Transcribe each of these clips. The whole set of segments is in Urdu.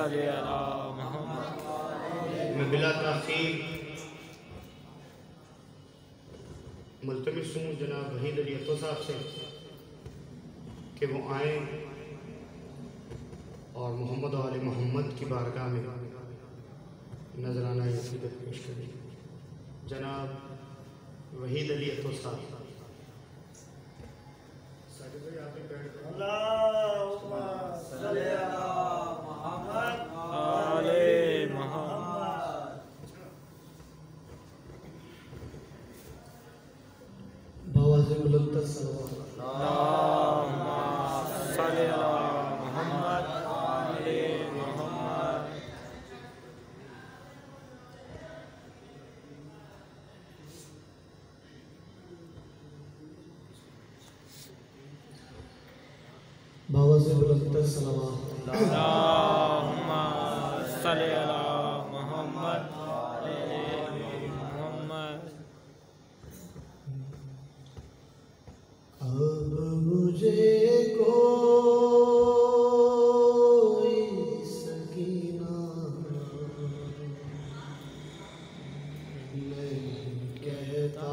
صلی علی محمد۔ میں بلا تاخیر ملتمس ہوں جناب وحید علی عطا صاحب سے کہ وہ آئیں اور محمد و آل محمد کی بارگاہ میں نذرانہ عقیدت پیش کریں۔ جناب وحید علی عطا صاحب۔ اللہم صلی علی محمد آل محمد۔ بآواز بلند صلوات۔ اللہم صلی علی محمد آل محمد۔ بآواز بلند صلوات۔ اللہم صلی علی محمد آل محمد۔ اب مجھے کوئی سکینہ نہیں کہتا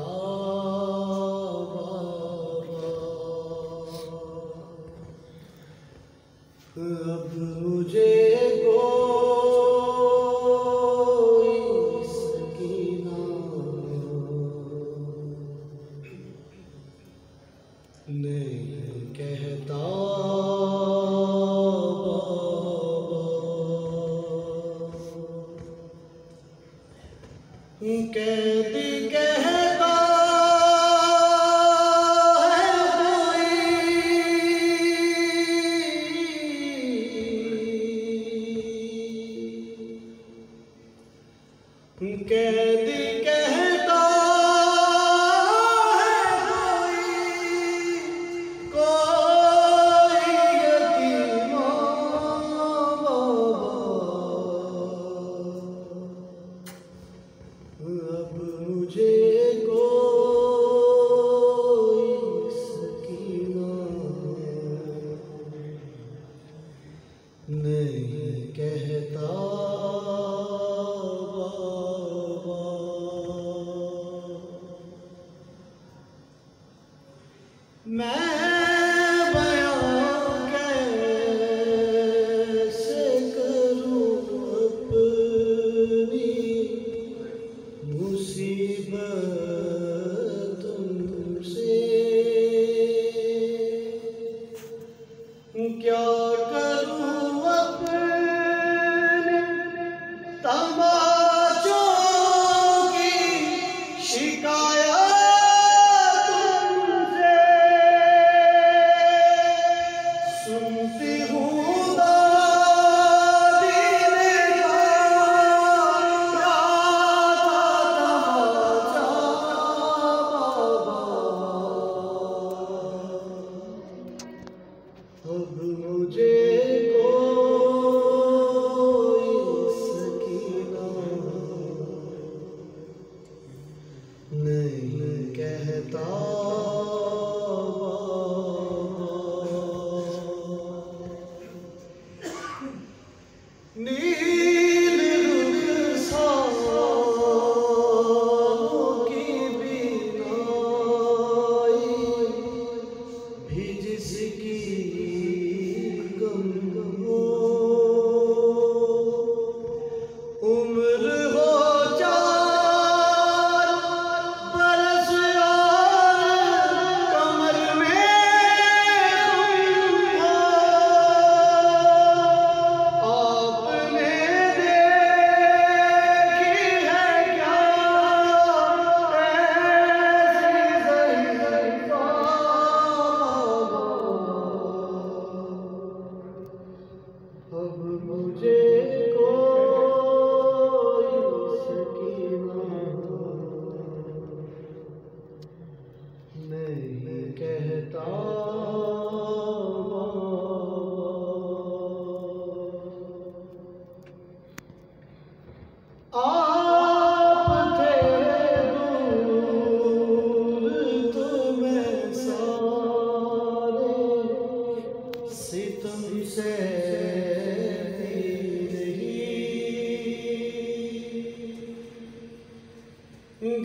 اب مجھے کوئی سکینہ نہیں کہتا قیدی کہتا قیدی کہتا کوئی یتیم اب مجھے کوئی سکینہ نہیں کہتا میں بیان کیسے کروں اپنی مصیبت تم سے کیا کروں اپنے تماشوں کی شکایت سنتی ہوں دادی نے گایا تھا اب مجھے کوئی سکینہ نہیں کہتا نیل رخساروں کی بینائی بھی جس کی کم ہو عمر ہو 4 برس اور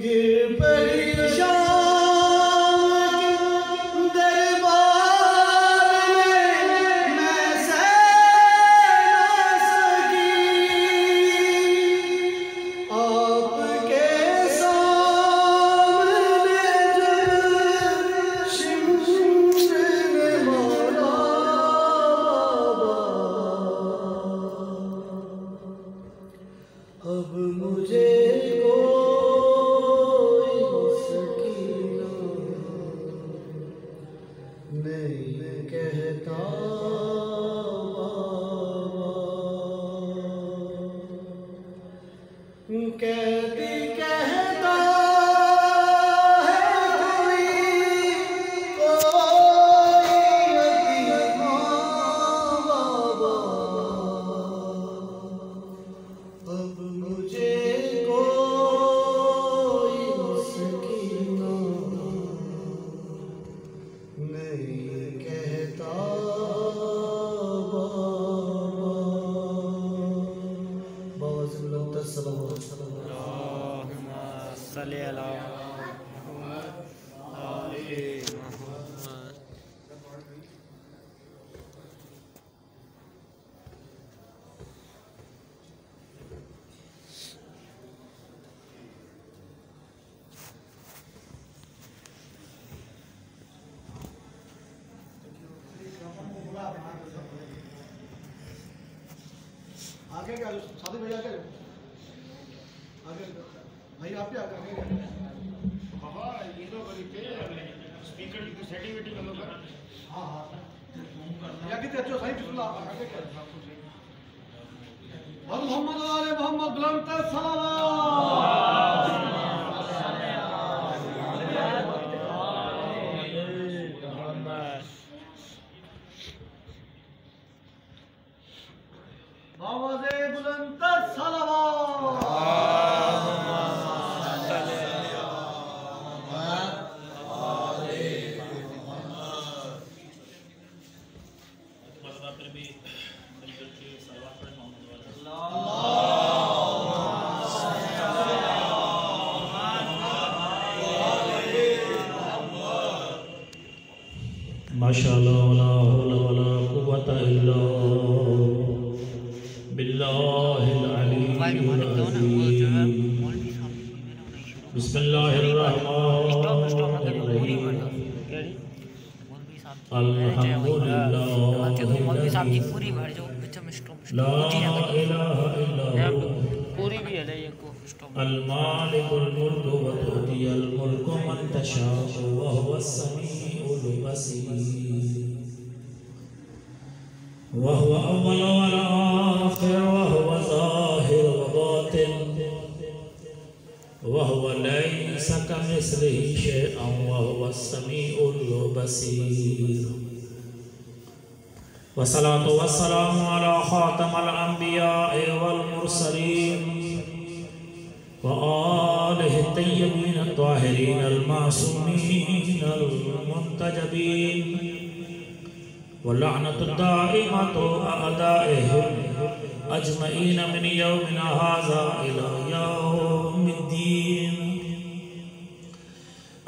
گر پڑی شام کے دربار میں سہ نہ سکی، آپ کے سامنے جب شمشیر نے مارا اب مجھے کوئی سکینہ نہیں کہتا کہتی کہتا ہے کوئی یتیمہ بابا، اب مجھے کوئی سکینہ نہیں کہتا بابا سے بلند السلام علیکم۔ اللہم صلی علی محمد آل محمد۔ آگے کیا ساتھی بھائی آگے آگے بھائی آپ کیا آگے بابا یہ تو بڑی تیز لگ رہی ہے اسپیکر کی تو سیٹنگ ویٹنگ کرو گا۔ ہاں ہاں یا کتنے اچھو صحیح بسم اللہ آگے کیا محمد آل محمد بلند تر صلوات۔ آواز بلند تر صلوات۔ ماشاءاللہ ولا حول ولا قوة الا باللہ العلی العظیم۔ بسم اللہ الرحمن الرحیم۔ الحمدللہ لا الہ الا ہو پوری بھی ہے یہ کو المالک الملک وتؤتی الملک من تشاء وهو السمیع البصیر، وهو اول والآخر وهو ظاہر وباطن وهو ليس كمثله شيء وهو السميع البصير، والصلاة والسلام على خاتم الأنبياء والمرسلين وآله الطيبين الطاهرين المعصومين المنتجبين، واللعنة الدائمة أعدائهم أجمعين من يومنا هذا إلى يوم الدين.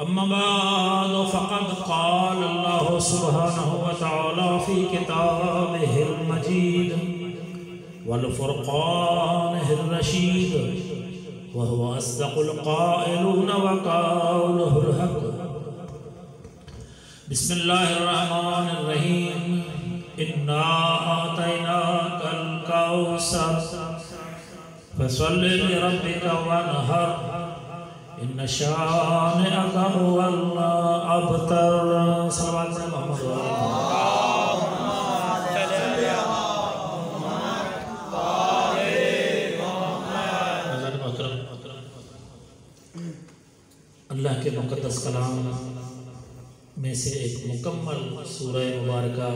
أما بعد فقد قال الله سبحانه وتعالى في كتابه المجيد والفرقانه الرشيد، وهو أصدق القائلون وقوله الحق. بسم الله الرحمن الرحيم. إنا أعطيناك الكوثر فصل لربك وانحر إن شانئك هو الأبتر. صلوات محمد اللہ کے مقدس کلام میں سے ایک مکمل سورہ مبارکہ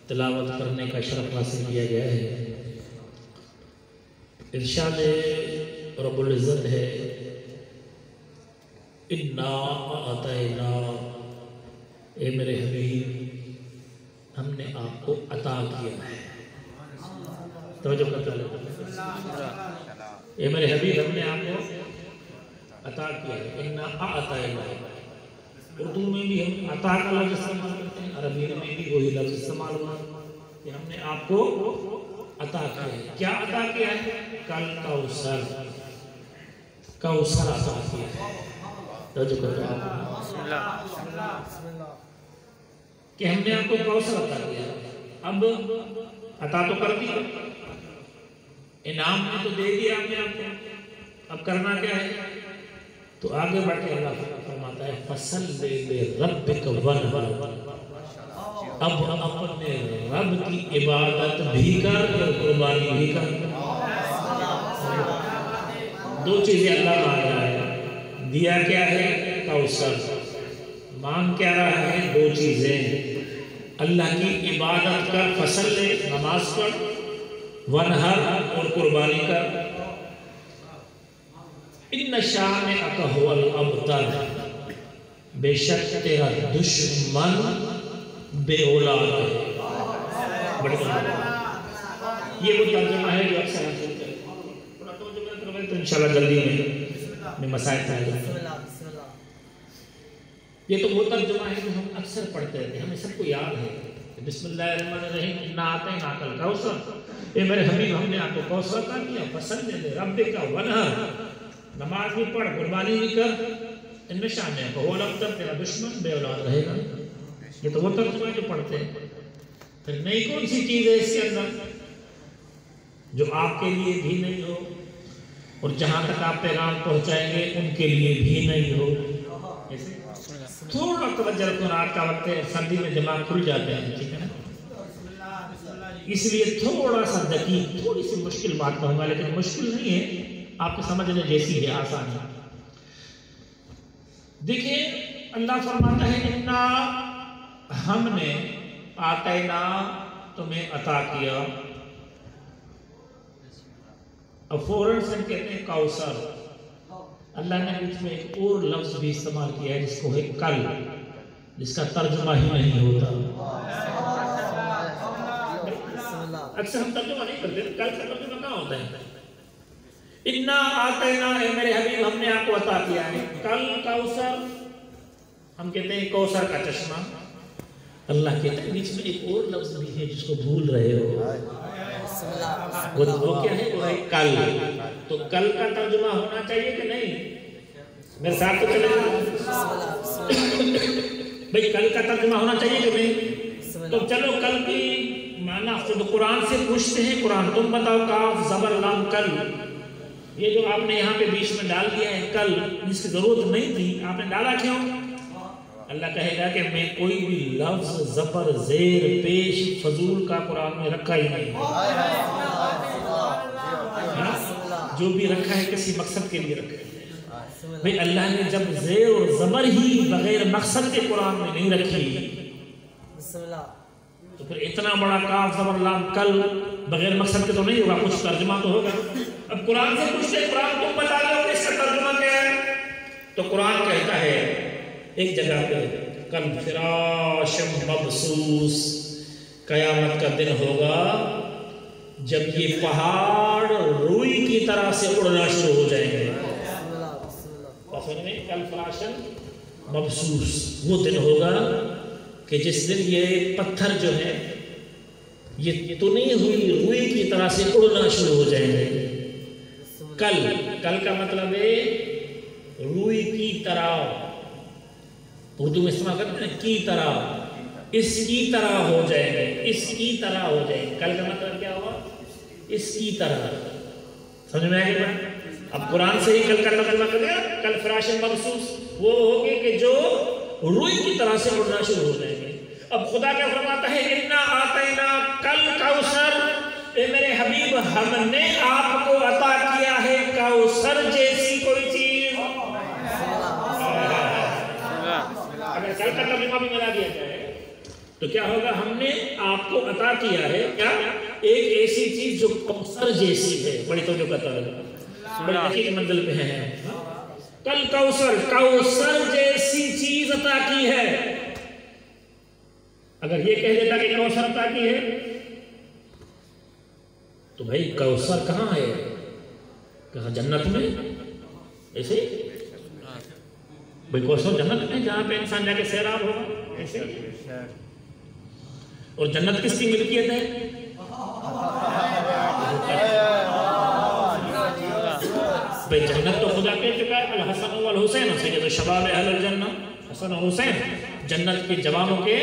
تلاوت کرنے کا شرف حاصل کیا گیا ہے. ارشاد رب العزت ہے انا اعطینا، اے میرے حبیب ہم نے آپ کو عطا کیا ہے. توجہ کرتے ہیں، اے میرے حبیب ہم نے آپ کو عطا کیا ہے. اِنَّا أَعْطَيْنَاكَ. اردو میں بھی ہم عطا کا لفظ استعمال کرتے ہیں, عربی میں بھی وہی لفظ استعمال ہوا کہ ہم نے آپ کو عطا کیا ہے. کیا عطا کیا ہے؟ کل کوثر, کوثر عطا کیا ہے. توجہ کرو آپ کہ ہم نے آپ کو کوثر عطا کیا. اب عطا تو کر دیا, انعام میں تو دے دیا ہم نے آپ کو, اب کرنا کیا ہے؟ تو آگے بڑھ کے اللہ فرماتا ہے فَصَلِّ لِرَبِّكَ وَانْحَرْ. اب اپنے رب کی عبادت بھی کر اور قربانی بھی کر. دو چیزیں اللہ مانگ رہا ہے. دیا کیا ہے؟ کوثر. مانگ کیا رہا ہے؟ دو چیزیں. اللہ کی عبادت کر, فصل لے, نماز پڑھ, وَانْحَرْ اور قربانی کر. اِنَّ شَانِئَكَ هُوَ الْأَبْتَرُ. بے شک تیرا دشمن بے اولاد ہے. بڑے یہ وہ ترجمہ ہے جو اکثر ہم سنتے ہیں. تو انشاءاللہ جلدی میں مسائل پڑھ جائیں. یہ تو وہ ترجمہ ہے جو ہم اکثر پڑھتے رہتے ہیں, ہمیں سب کو یاد ہے. بسم اللہ الرحمن الرحیم. اِنَّا أَعْطَيْنَاكَ الْكَوْثَرَ. اے میرے حبیب ہم نے آپ کو کوثر عطا کیا. فَصَلِّ لِرَبِّكَ وَانْحَرْ. نماز بھی پڑھ, قربانی بھی کر. ان میں شامل ہے هُوَ الْأَبْتَرُ. تیرا دشمن بے اولاد رہے گا. یہ تو وہ ترجمہ جو پڑھتے ہیں. پھر نئی کون سی چیز ہے اس کے اندر جو آپ کے لیے بھی نہیں ہو, اور جہاں تک آپ پیغام پہنچائیں گے ان کے لیے بھی نہیں ہو. تھوڑا توجہ رکھو, رات کا وقت ہے, سردی میں دماغ کھل جاتے ہیں, ٹھیک ہے نا. اس لیے تھوڑا سا دقیق, تھوڑی سی مشکل بات کہوں گا, لیکن مشکل نہیں ہے, آپ کو سمجھنے جیسی ہے, آسان ہے. دیکھیں اللہ فرماتا ہے اِنَّا ہم نے آتینا تمہیں عطا کیا. اب فوراً سے ہم کہتے ہیں کوثر. اللہ نے بیچ میں ایک اور لفظ بھی استعمال کیا ہے جس کو ہے کل, جس کا ترجمہ ہی نہیں ہوتا. اکثر ہم ترجمہ نہیں کرتے, کل کا ترجمہ کہاں ہوتا ہے؟ اِنَّا آتَيْنَا. اے میرے حبیب ہم نے آپ کو عطا کیا ہے کل کوثر. ہم کہتے ہیں کوثر کا چشمہ. اللہ کہتے ہیں بیچ میں ایک اور لفظ بھی ہے جس کو بھول رہے ہو. وہ کیا ہے؟ وہ ہے کل. تو کل کا ترجمہ ہونا چاہیے کہ نہیں؟ میرے ساتھ تو چلے بھئی, کل کا ترجمہ ہونا چاہیے کہ نہیں؟ تو چلو کل کی معنی خود قرآن سے پوچھتے ہیں. قرآن تم بتاؤ, کاف زبر لام کل. یہ جو آپ نے یہاں پہ بیچ میں ڈال دیا ہے کل, جس کی ضرورت نہیں تھی, آپ نے ڈالا کیوں؟ اللہ کہے گا کہ میں کوئی بھی لفظ زبر زیر پیش فضول کا قرآن میں رکھا ہی نہیں. جو بھی رکھا ہے کسی مقصد کے لیے رکھا ہے. بھئی اللہ نے جب زیر اور زبر ہی بغیر مقصد کے قرآن میں نہیں رکھی, تو پھر اتنا بڑا کاف زبر لام کل بغیر مقصد کے تو نہیں ہوگا, کچھ ترجمہ تو ہوگا. اب قرآن سے پوچھتے ہیں قرآن تم بتا دو کہ اس کا ترجمہ کیا ہے. تو قرآن کہتا ہے ایک جگہ پہ کل فراش مبسوس. قیامت کا دن ہوگا جب یہ پہاڑ روئی کی طرح سے اڑنا شروع ہو جائیں گے. کل فراشن مبسوس. وہ دن ہوگا کہ جس دن یہ پتھر جو ہے یہ تنی ہوئی روئی کی طرح سے اڑنا شروع ہو جائیں گے. کل کا مطلب ہے روئی کی طرح. اردو میں استعمال کرتے ہیں کی طرح, اس کی طرح ہو جائیں گے, اس کی طرح ہو جائیں گے. کل کا مطلب کیا ہوا؟ اس کی طرح. سمجھ میں آئے گا؟ اب قرآن سے ہی کل کا ترجمہ کر دیا. کل فراشن مبسوس وہ ہوگی کہ جو روئی کی طرح سے اڑنا شروع ہو جائیں گے. اب خدا کیا فرماتا ہے اِنَّا آتَيْنَا کل کوثر. اے میرے حبیب ہم نے آپ کو عطا کیا ہے کوثر جیسی کوئی چیز. اگر کل کا ترجمہ بھی ملا دیا جائے تو کیا ہوگا؟ ہم نے آپ کو عطا کیا ہے کیا؟ ایک ایسی چیز جو کوثر جیسی ہے. بڑی توجہ کرتا ہے, بڑی حقیق منزل پہ ہے. کل کوثر جیسی چیز عطا کی ہے. اگر یہ کہہ دیتا کہ کوثر عطا کی ہے تو بھائی کوثر کہاں ہے؟ کہاں؟ جنت میں. ایسے بھئی کوثر جنت میں جہاں پہ انسان جا کے سیراب ہوگا ایسے ہی۔ اور جنت کس کی ملکیت ہے؟ بھئی جنت تو خدا کہہ چکا ہے الحسن والحسین سید شباب اہل الجنہ، حسن و حسین جنت کے جوانوں کے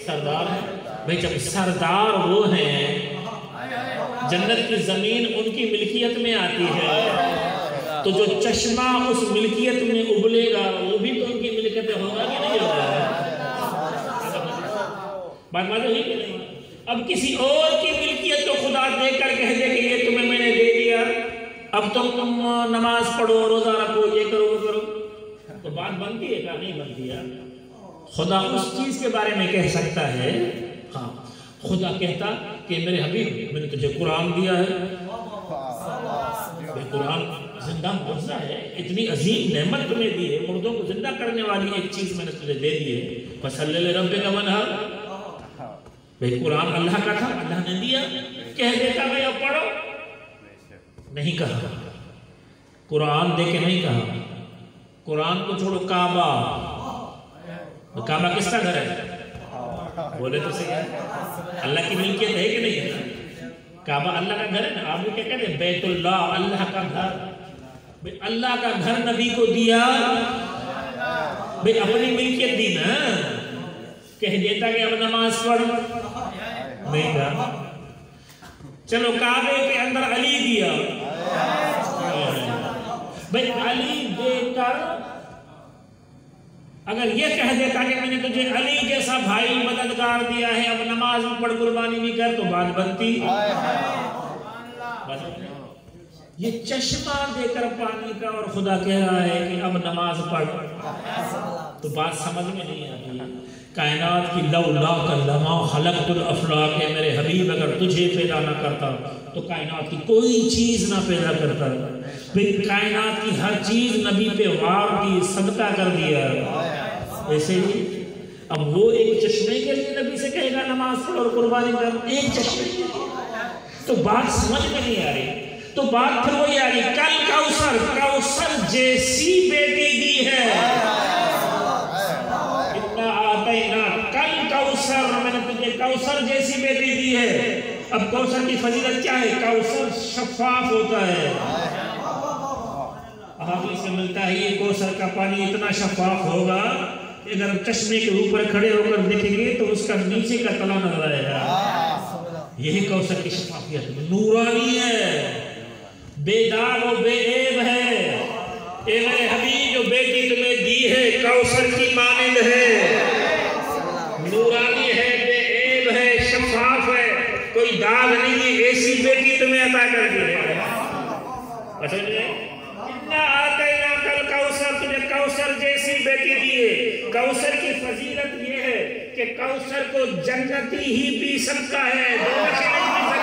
سردار ہیں۔ بھئی جب سردار وہ ہیں، جنت کی زمین ان کی ملکیت میں آتی ہے، تو جو چشمہ اس ملکیت میں ابلے گا وہ بھی تو ان کی ملکیت ہوگا کہ نہیں ہوگا؟ بات بات ہوئی کہ نہیں؟ اب کسی اور کی ملکیت تو خدا دے کر کہہ دے کہ یہ تمہیں میں نے دے دیا، اب تم نماز پڑھو، روزہ رکھو، یہ کرو وہ کرو، تو بات بنتی ہے کیا؟ نہیں بنتی ہے۔ خدا اس چیز کے بارے میں کہہ سکتا ہے، ہاں خدا کہتا کہ میرے حبیب میں نے تجھے قرآن دیا ہے، قرآن زندہ معجزہ ہے، اتنی عظیم نعمت تمہیں دی ہے، مردوں کو زندہ کرنے والی ایک چیز میں نے تجھے دے دی ہے، فَصَلِّ لِرَبِّكَ وَانْحَرْ۔ بھئی قرآن اللہ کا تھا، اللہ نے دیا، کہہ دیتا بھئی اب پڑھو، نہیں کہا، قرآن دے کے نہیں کہا، قرآن کو چھوڑو کعبہ، کعبہ کس کا گھر ہے؟ بولے تو صحیح، اللہ کی ملکیت ہے کہ نہیں ہے؟ کعبہ اللہ کا گھر ہے نا، آپ کیا کہتے ہیں؟ بیت اللہ، اللہ کا گھر، اللہ کا گھر نبی کو دیا، بھئی اپنی ملکیت دی نا، کہہ دیتا کہ اب نماز پڑھ، نہیں کہا، چلو کعبے کے اندر علی دیا، بھئی علی دے کر اگر یہ کہہ دیتا کہ میں نے تجھے علی جیسا بھائی مددگار دیا ہے، اب نماز میں پڑھ قربانی بھی کر، تو بات بنتی۔ یہ چشمہ دے کر پانی کا اور خدا کہہ رہا ہے کہ اب نماز پڑھ، تو بات سمجھ میں نہیں آتی۔ کائنات کی لولا لما خلقت الافلاق، کہ میرے حبیب اگر تجھے پیدا نہ کرتا تو کائنات کی کوئی چیز نہ پیدا کرتا، پھر کائنات کی ہر چیز نبی پہ وار کی، صدقہ کر دیا، ایسے ہی اب وہ ایک چشمے کے لیے نبی سے کہے گا نماز پڑھ اور قربانی کر، ایک چشمے کے لیے، تو بات سمجھ میں نہیں آ رہی۔ تو بات پھر وہی آ رہی، کل کوثر، کوثر جیسی بیٹی دی ہے، اتنا آتینا، کل کوثر، میں نے تجھے کوثر جیسی بیٹی دی ہے۔ اب کوثر کی فضیلت کیا ہے؟ کوثر شفاف ہوتا ہے، حدیث سے ملتا ہے یہ کوثر کا پانی اتنا شفاف ہوگا کہ اگر چشمے کے اوپر کھڑے ہو کر دیکھیں گے تو اس کا نیچے کا تلا نظر آئے گا۔ یہی کوثر کی شفافیت، نورانی ہے، بے داغ و بے عیب ہے۔ اے میرے حبیب جو بیٹی تمہیں دی ہے کوثر کی مانند ہے، نورانی ہے، بے عیب ہے، شفاف ہے، کوئی داغ نہیں دی، ایسی بیٹی تمہیں عطا کر دی ہے۔ پسند ہے؟ تجھے کوثر جیسی بیٹی دیئے۔ کوثر کی فضیلت یہ ہے کہ کوثر کو جنتی ہی پی سکتا ہے، دوسرے نہیں پی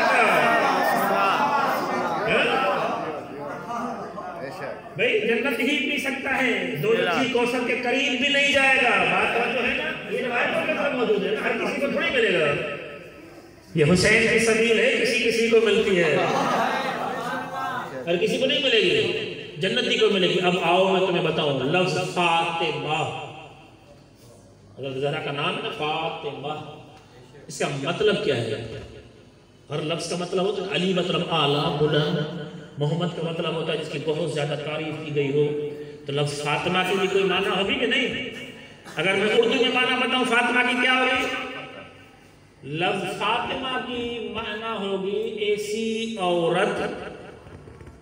سکتا۔ بھئی جنت ہی پی سکتا ہے، دوسری کوثر کے قریب بھی نہیں جائے گا۔ بات جو ہے نا، یہ روایتوں کے اندر موجود ہے، ہر کسی کو تھوڑی ملے گا۔ یہ حسین کی سبیل ہے، کسی کسی کو ملتی ہے، ہر کسی کو نہیں ملے گی، جنتی کو ملے گی۔ اب آؤ میں تمہیں بتاؤں، لفظ فاطمہ، اگر زہرا کا نام ہے نا فاطمہ، اس کا مطلب کیا ہے؟ ہر لفظ کا مطلب ہوتا ہے، علی مطلب اعلیٰ بلند، محمد کا مطلب ہوتا ہے جس کی بہت زیادہ تعریف کی گئی ہو، تو لفظ فاطمہ کی بھی کوئی معنی ہوگی کہ نہیں؟ اگر میں اردو میں معنی بتاؤں فاطمہ کی کیا ہوگی؟ لفظ فاطمہ کی معنی ہوگی ایسی عورت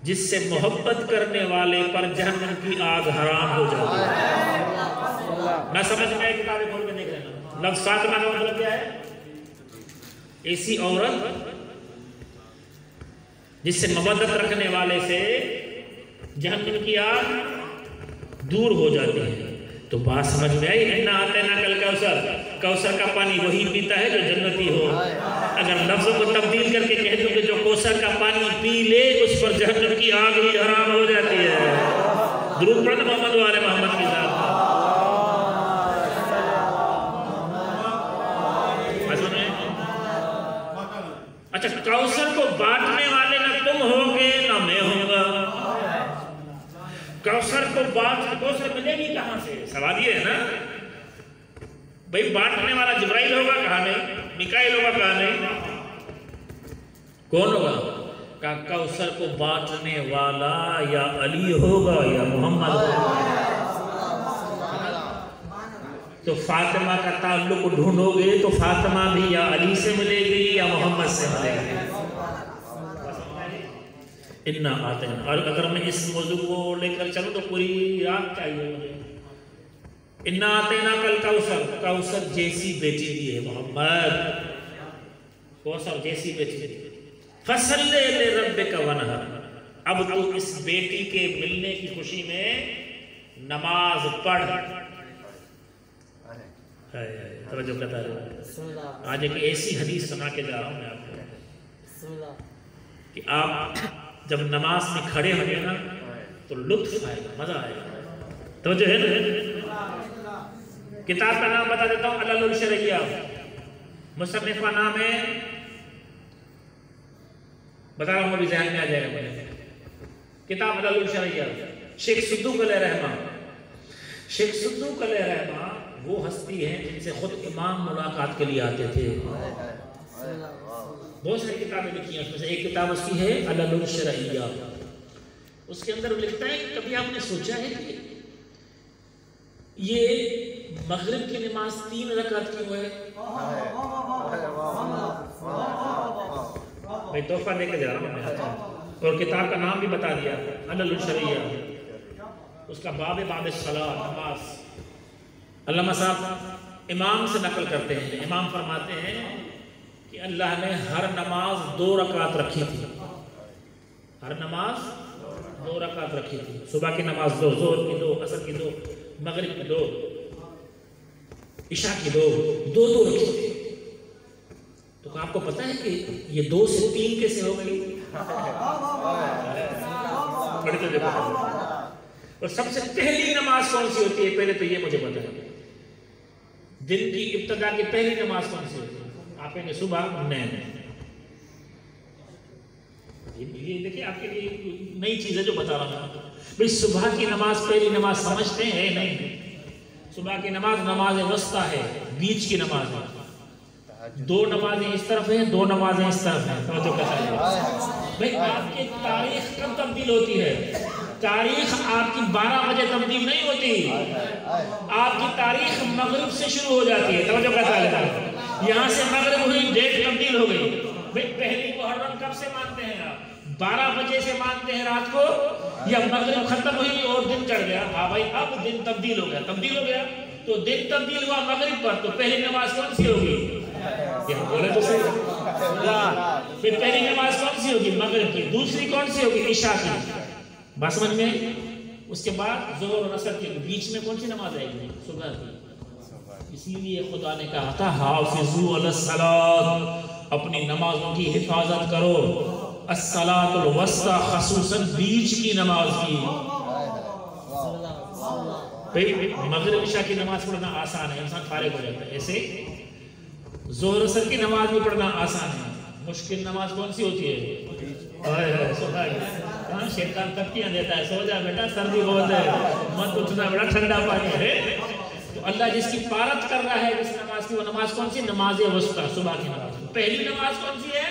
جس سے محبت کرنے والے پر جہنم کی آگ حرام ہو جاتی ہے۔ نہ سمجھ میں کتابیں کھول کے دیکھ لینا، لفظ فاطمہ کا مطلب کیا ہے؟ ایسی عورت جس سے محبت رکھنے والے سے جہنم کی آگ دور ہو جاتی ہے۔ تو بات سمجھ میں آئی؟ اِنَّا أَعْطَيْنَاكَ الْكَوْثَرَ، کوثر کا پانی وہی پیتا ہے جو جنتی ہو۔ اگر لفظوں کو تبدیل کر کے کہہ دوں کہ جو کوثر کا پانی پی لے اس پر جہنم کی آگ ہی حرام ہو جاتی ہے۔ درود پڑھنا محمد و آل محمد کی ذات۔ اچھا، کوثر کو بانٹنے والے نہ تم ہوگے نہ میں ہوں گا، کوثر کو کوثر ملے گی کہاں سے؟ سوال یہ ہے نا بھئی بانٹنے والا جبرائیل ہوگا کہاں نہیں، میکائیل ہوگا کہاں نہیں، کون ہوگا؟ کہ کوثر کو بانٹنے والا یا علی ہوگا یا محمد ہوگا۔ تو فاطمہ کا تعلق ڈھونڈو گے تو فاطمہ بھی یا علی سے ملے گی یا محمد سے ملے گی۔ اِنَّا آتَيْنَا، اور اگر میں اس موضوع کو لے کر چلوں تو پوری رات چاہیے مجھے۔ اِنَّا آتَيْنَاكَ الْكَوْثَرَ، کوثر جیسی بیٹی دی ہے محمد، کوثر جیسی بیٹی دی ہے۔ فَصَلِّ لِرَبِّكَ وَانْحَرْ، اب تو اس بیٹی کے ملنے کی خوشی میں نماز پڑھ۔ توجہ کرتا رہے، آج ایک ایسی حدیث سنا کے جا رہا ہوں میں آپ کو کہ آپ جب نماز میں کھڑے ہوں گے نا تو لطف آئے گا، مزہ آئے گا۔ توجہ ہے نا؟ کتاب کا نام بتا دیتا ہوں، علل الشرعیہ، مصنف کا نام ہے، بتا رہا ہوں ابھی ذہن میں آ جائے گا مجھے، کتاب علل الشرعیہ، شیخ صدوق علیہ رحمہ۔ شیخ صدوق علیہ رحمہ وہ ہستی ہیں جن سے خود امام ملاقات کے لیے آتے تھے۔ بہت ساری کتابیں لکھی ہیں، اس میں سے ایک کتاب اس کی ہے علل الشرعیہ۔ اس کے اندر وہ لکھتا ہے کہ کبھی آپ نے سوچا ہے کہ یہ مغرب کی نماز 3 رکعت کیوں ہے؟ میں تحفہ لے کے جا رہا ہوں میں، اور کتاب کا نام بھی بتا دیا، علل الشرعیہ، اس کا باب الصلاۃ، نماز۔ علامہ صاحب امام سے نقل کرتے ہیں، امام فرماتے ہیں کہ اللہ نے ہر نماز 2 رکعت رکھی تھی، ہر نماز 2 رکعت رکھی تھی، صبح کی نماز 2، ظہر کی 2، عصر کی 2، مغرب کی 2، عشاء کی 2 رکھی تھی۔ تو آپ کو پتہ ہے کہ یہ 2 سے 3 کیسے ہو گئی؟ بڑی تو دیکھو، اور سب سے پہلی نماز کون سی ہوتی ہے؟ پہلے تو یہ مجھے پتہ ہے، دن کی ابتدا کی پہلی نماز کون سی ہوتی ہے؟ آپ کہیں صبح؟ نہیں، یہ دیکھیں آپ کے لیے نئی چیزیں جو بتا رہا ہوں۔ بھئی صبح کی نماز پہلی نماز سمجھتے ہیں؟ نہیں، صبح کی نماز نماز وسطیٰ ہے، بیچ کی نماز ہے۔ 2 نمازیں اس طرف ہیں، 2 نمازیں اس طرف ہیں۔ توجہ کرتا ہے بھئی، آپ کی تاریخ کب تبدیل ہوتی ہے؟ تاریخ آپ کی 12 بجے تبدیل نہیں ہوتی، آپ کی تاریخ مغرب سے شروع ہو جاتی ہے۔ توجہ کرتا ہے، یہاں سے مغرب ہوئی، ڈیٹ تبدیل ہو گئی۔ بھئی پہلی محرم کب سے مانتے ہیں آپ؟ 12 بجے سے مانتے ہیں رات کو، یا مغرب ختم ہوئی اور دن چڑھ گیا؟ ہاں بھائی اب دن تبدیل ہو گیا، تو دن تبدیل ہوا مغرب پر، تو پہلی نماز کون سی ہوگی؟ بولے تو صحیح، پھر پہلی نماز کون سی ہوگی؟ مغرب کی۔ دوسری کون سی ہوگی؟ عشاء کی۔ بات سمجھ میں؟ اس کے بعد ظہر اور عصر کے بیچ میں کون سی نماز آئے گی؟ صبح کی۔ اسی لیے خدا نے کہا تھا حافظوا علی الصلاۃ، اپنی نمازوں کی حفاظت کرو، الصلاۃ الوسطیٰ، خصوصاً بیچ کی نماز کی۔ مغرب عشاء کی نماز پڑھنا آسان ہے، انسان فارغ ہو جاتا ہے، ایسے ظہر عصر کی نماز بھی پڑھنا آسان ہے۔ مشکل نماز کون سی ہوتی ہے؟ شیطان تبکیاں دیتا ہے، سو جا بیٹا سردی بہت ہے، مت اٹھنا، بڑا ٹھنڈا پانی ہے۔ تو اللہ جس کی پارت کر رہا ہے اس نماز کی، وہ نماز کون سی؟ نماز وسطیٰ، صبح کی نماز۔ پہلی نماز کون سی ہے؟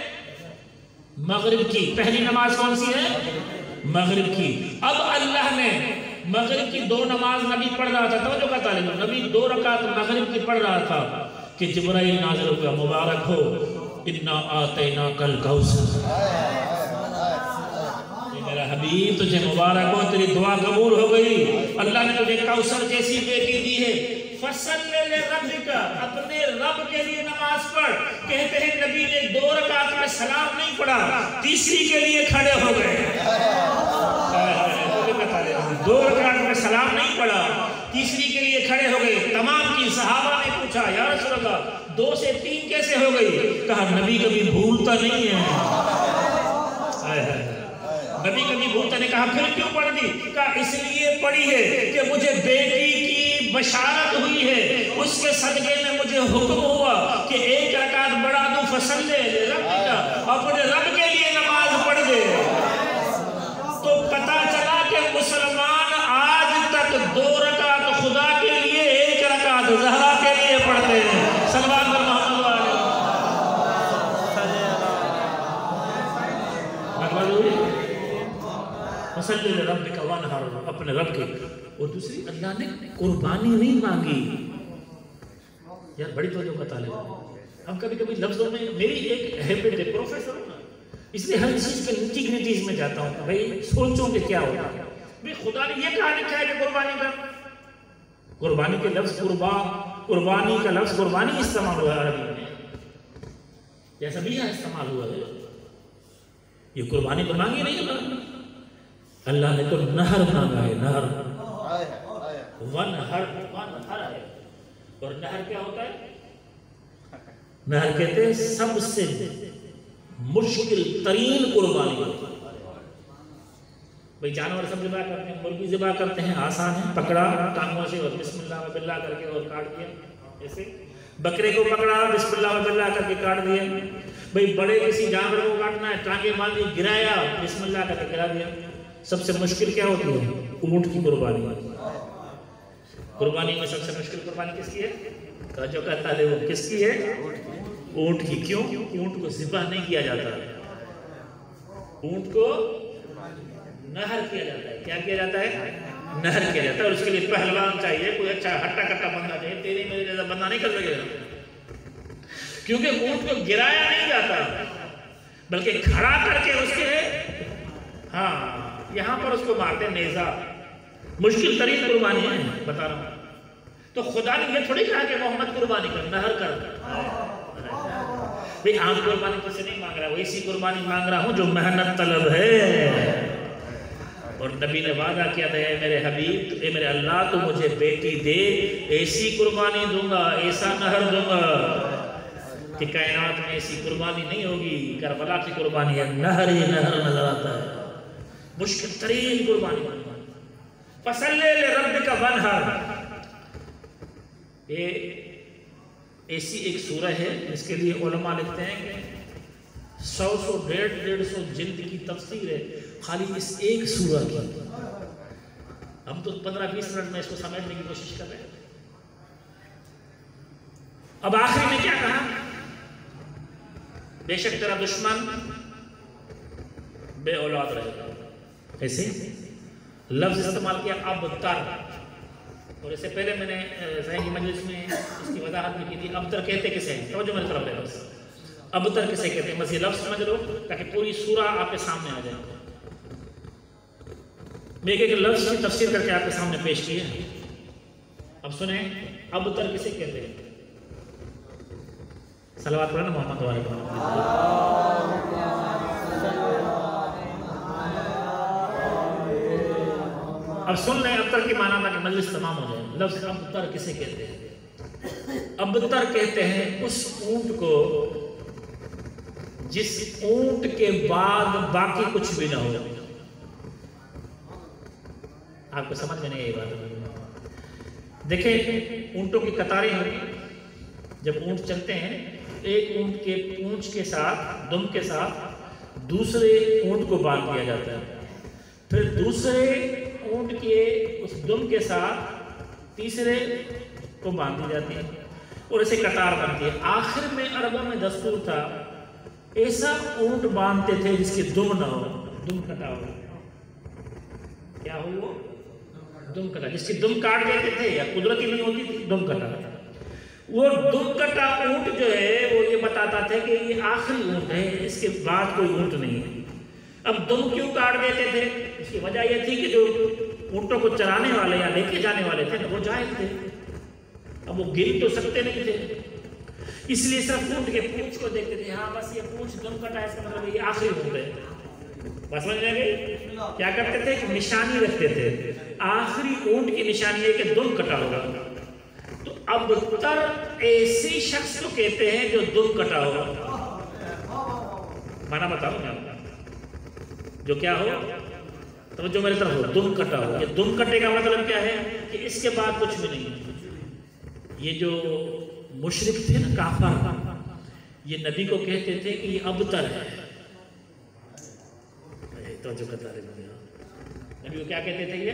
مغرب کی۔ پہلی نماز کون سی ہے؟ مغرب کی۔ اب اللہ نے مغرب کی 2 نماز نبی پڑھ رہا تھا، توجہ کا طالب علم، نبی 2 رکعت مغرب کی پڑھ رہا تھا کہ جبرائیل نازل ہو گیا، مبارک ہو، اِنَّا آتَيْنَاكَ الْكَوْثَرَ، میرا حبیب تجھے مبارک ہو، تیری دعا قبول ہو گئی، اللہ نے تجھے کوثر جیسی بیٹی دی ہے۔ فَصَلِّ لِرَبِّكَ، اپنے رب کے لیے نماز پڑھ۔ کہتے ہیں نبی نے 2 رکعت میں سلام نہیں پڑھا، تیسری کے لیے کھڑے ہو گئے۔ 2 رکعت میں سلام نہیں پڑھا، تیسری کے لیے کھڑے ہو گئے۔ تمام کی صحابہ نے پوچھا یا رسول اللہ 2 سے 3 کیسے ہو گئی؟ کہا نبی کبھی بھولتا نہیں ہے، نبی کبھی بھولتا نہیں۔ کہا پھر کیوں پڑھ دی؟ کہا اس لیے پڑھی ہے کہ مجھے بیٹی کی بشارت ہوئی ہے، اس کے صدقے میں مجھے حکم ہوا کہ 1 رکعت بڑھا دوں، فصلِ لربک، اپنے رب کے لیے نماز پڑھ دے۔ تو پتہ چلا کہ مسلمان آج اور دوسری اللہ نے قربانی نہیں مانگی. یار بڑی توجہ کا طالب ہے. ہم کبھی کبھی لفظوں میں, میری ایک ہیبٹ ہے, پروفیسر ہوں نا, اس لیے ہر چیز کے نٹی میں جاتا ہوں. بھائی سوچوں کہ کیا ہوگا. بھائی خدا نے یہ کہا لکھا ہے کہ قربانی کر. قربانی کے لفظ قربانی کا لفظ قربانی استعمال ہوا ہے عربی میں, جیسا بھی یہاں استعمال ہوا ہے. یہ قربانی تو مانگی نہیں, اللہ نے تو نہر مانگا ہے. نہر ونہر ہے. اور نہر کیا ہوتا ہے؟ نہر کہتے ہیں سب سے مشکل ترین قربانی. بھئی جانور سب ذبح کرتے ہیں, مرغی ذبح کرتے ہیں, آسان ہے, پکڑا ٹانگوں سے اور بسم اللہ و باللہ کر کے اور کاٹ دیا. ایسے بکرے کو پکڑا, بسم اللہ و باللہ کر کے کاٹ دیا. بھئی بڑے کسی جانور کو کاٹنا ہے, ٹانگیں مان لی, گرایا, بسم اللہ کر کے گرا دیا. سب سے مشکل کیا ہوتی ہے؟ اونٹ کی قربانی. قربانی میں سب سے مشکل قربانی کس کی ہے؟ جو کہتا ہے وہ کس کی ہے؟ اونٹ کی. کیوں؟ اونٹ کو ذبح نہیں کیا جاتا, اونٹ کو نہر کیا جاتا ہے. کیا کیا جاتا ہے؟ نہر کیا جاتا ہے. اور اس کے لیے پہلوان چاہیے, کوئی اچھا ہٹا کٹا بندہ چاہیے. تیری میرے جیسا بندہ نہیں کر سکے گا, کیونکہ اونٹ کو گرایا نہیں جاتا بلکہ کھڑا کر کے اس کے یہاں پر اس کو مارتے ہیں نیزہ. مشکل ترین قربانی ہے, بتا رہا ہوں. تو خدا نے یہ تھوڑی کہا کہ محمد قربانی کر, نہر کر. بھئی عام قربانی کس سے نہیں مانگ رہا, وہ اسی قربانی مانگ رہا ہوں جو محنت طلب ہے. اور نبی نے وعدہ کیا تھا, اے میرے حبیب, اے میرے اللہ, تو مجھے بیٹی دے, ایسی قربانی دوں گا, ایسا نہر دوں گا کہ کائنات میں ایسی قربانی نہیں ہوگی. کربلا کی قربانی ہے, نہر ہی نہر نظر آتا ہے. مشکل ترین قربانی. فَصَلِّ لِرَبِّكَ وَانْحَرْ, یہ ایسی ایک سورہ ہے جس کے لیے علماء لکھتے ہیں کہ 100 جلد کی تفسیر ہے خالی اس ایک سورہ کی. ہم تو 15-20 منٹ میں اس کو سمجھنے کی کوشش کر رہے ہیں. اب آخری میں کیا کہا؟ بے شک تیرا دشمن بے اولاد رہے گا. ایسے لفظ استعمال کیا ابتر, اور اس سے پہلے میں نے ذہن کی مجلس میں اس کی وضاحت بھی کی تھی. ابتر کہتے کسے ہیں؟ توجہ میری طرف ہے. بس ابتر کسے کہتے ہیں, بس یہ لفظ سمجھ لو تاکہ پوری سورہ آپ کے سامنے آ جائے. میں ایک لفظ کی تفسیر کر کے آپ کے سامنے پیش کی ہے. اب سنیں ابتر کسے کہتے ہیں. صلوات پڑھنا محمد وعلیکم. اب سن لیں ابتر کی معنی تاکہ مجلس تمام ہو جائے. لفظ ابتر کسے کہتے ہیں؟ ابتر کہتے ہیں اس اونٹ کو جس اونٹ کے بعد باقی کچھ بھی نہ ہو. آپ کو سمجھ میں نہیں یہ بات؟ دیکھیں اونٹوں کی قطاریں ہوتی ہیں. جب اونٹ چلتے ہیں ایک اونٹ کے پونچھ کے ساتھ, دم کے ساتھ دوسرے اونٹ کو باندھ دیا جاتا ہے. پھر دوسرے اونٹ کے اس دم کے ساتھ تیسرے کو باندھ دی جاتی ہے اور اسے قطار بنتی ہے. آخر میں عربوں میں دستور تھا ایسا اونٹ باندھتے تھے جس کی دم نہ ہو, دم کٹا ہو. کیا ہو وہ؟ دم کٹا. جس کی دم کاٹ دیتے تھے یا قدرتی نہیں ہوتی تھی, دم کٹا. وہ دم کٹا اونٹ جو ہے وہ یہ بتاتا تھا کہ یہ آخری اونٹ ہے, اس کے بعد کوئی اونٹ نہیں ہے. اب دم کیوں کاٹ دیتے تھے؟ اس کی وجہ یہ تھی کہ جو اونٹوں کو چرانے والے یا لے کے جانے والے تھے وہ جائز تھے. اب وہ گر تو سکتے نہیں تھے, اس لیے صرف اونٹ کے پونچھ کو دیکھتے تھے. ہاں بس یہ پونچھ دم کٹا ہے, اس کا مطلب یہ آخری اونٹ ہے. بس سمجھ لیں گے کیا کرتے تھے کہ نشانی رکھتے تھے. آخری اونٹ کی نشانی ہے کہ دم کٹا ہوگا. تو اب تر ایسی شخص کو کہتے ہیں جو دم کٹا ہوگا. معنی بتاؤں میں جو کیا ہو, توجہ میری طرف ہو, دم کٹا ہو. یہ دم کٹے کا مطلب کیا ہے کہ اس کے بعد کچھ بھی نہیں ہے. یہ جو مشرک تھے نا کافر, یہ نبی کو کہتے تھے کہ یہ ابتر ہے. توجہ کرتا رہے. نبی کو کیا کہتے تھے یہ؟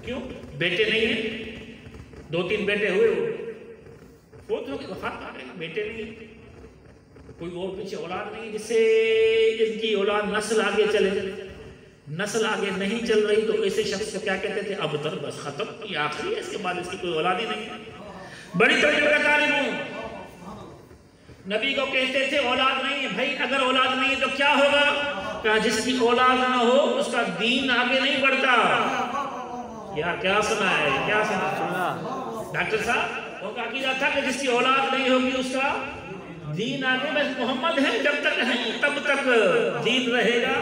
کیوں؟ بیٹے نہیں ہیں, 2-3 بیٹے ہوئے, وہ تو وفات پا گئے, بیٹے نہیں, کوئی اور پیچھے اولاد نہیں جس سے ان کی اولاد نسل آگے چلے. نسل آگے نہیں چل رہی تو ایسے شخص کو کیا کہتے تھے؟ ابتر، بس ختم، یہ آخری ہے، اس کے بعد اس کی کوئی اولاد ہی نہیں ہے۔ بڑی توجہ کا طالب ہوں، نبی کو کہتے تھے اولاد نہیں ہے۔ بھائی اگر اولاد نہیں ہے تو کیا ہوگا؟ کہا جس کی اولاد نہ ہو اس کا دین آگے نہیں بڑھتا۔ کیا سنا ہے؟ کیا سنا؟ ڈاکٹر صاحب وہ کا عقیدہ تھا کہ جس کی اولاد نہیں ہوگی اس کا دین آگے، بس محمد ہے جب تک ہیں تب تک دین رہے گا،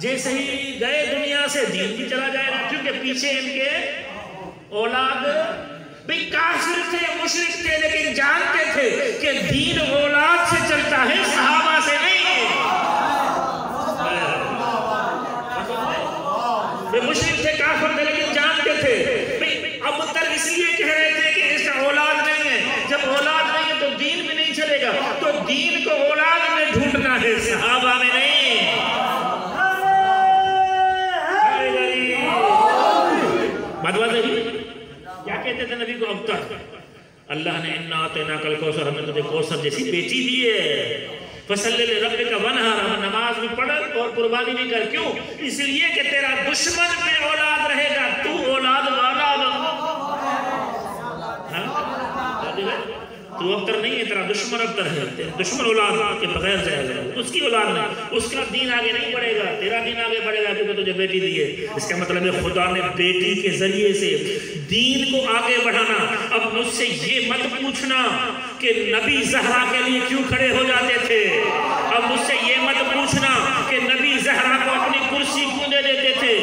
جیسے ہی گئے دنیا سے دین بھی چلا جائے گا، کیونکہ پیچھے ان کے اولاد بھی کافر تھے، مشرک تھے، لیکن جانتے تھے کہ دین اولاد سے چلتا ہے، صحابہ سے نہیں ہے۔ مشرک تھے، کافر تھے، لیکن جانتے تھے اب تک اس لیے کہہ رہے تھے کہ اس کا اولاد نہیں ہے، جب اولاد نہیں ہے تو دین بھی نہیں چلے گا، تو دین کو اولاد میں ڈھونڈنا ہے، صحابہ میں نہیں۔ کیا کہتے تھے نبی کو؟ اب تک اللہ نے اِنَّا أَعْطَيْنَاكَ الْكَوْثَرَ، ہم نے تجھے کوثر جیسی بیٹی دی ہے، فَصَلِّ لِرَبِّكَ وَانْحَرْ، نماز بھی پڑھ اور قربانی بھی کر۔ کیوں؟ اس لیے کہ تیرا دشمن میں اولاد رہے گا، تو اولاد والا تو ابتر نہیں ہے، تیرا دشمن ابتر ہے، تیرا دشمن اولاد کے بغیر جائے گا، اس کی اولاد نہیں، اس کا دین آگے نہیں بڑھے گا، تیرا دین آگے بڑھے گا کیونکہ تجھے بیٹی دی ہے۔ اس کا مطلب ہے خدا نے بیٹی کے ذریعے سے دین کو آگے بڑھانا۔ اب مجھ سے یہ مت پوچھنا کہ نبی زہرا کے لیے کیوں کھڑے ہو جاتے تھے، اب مجھ سے یہ مت پوچھنا کہ نبی زہرا کو اپنی کرسی کیوں دے دیتے تھے،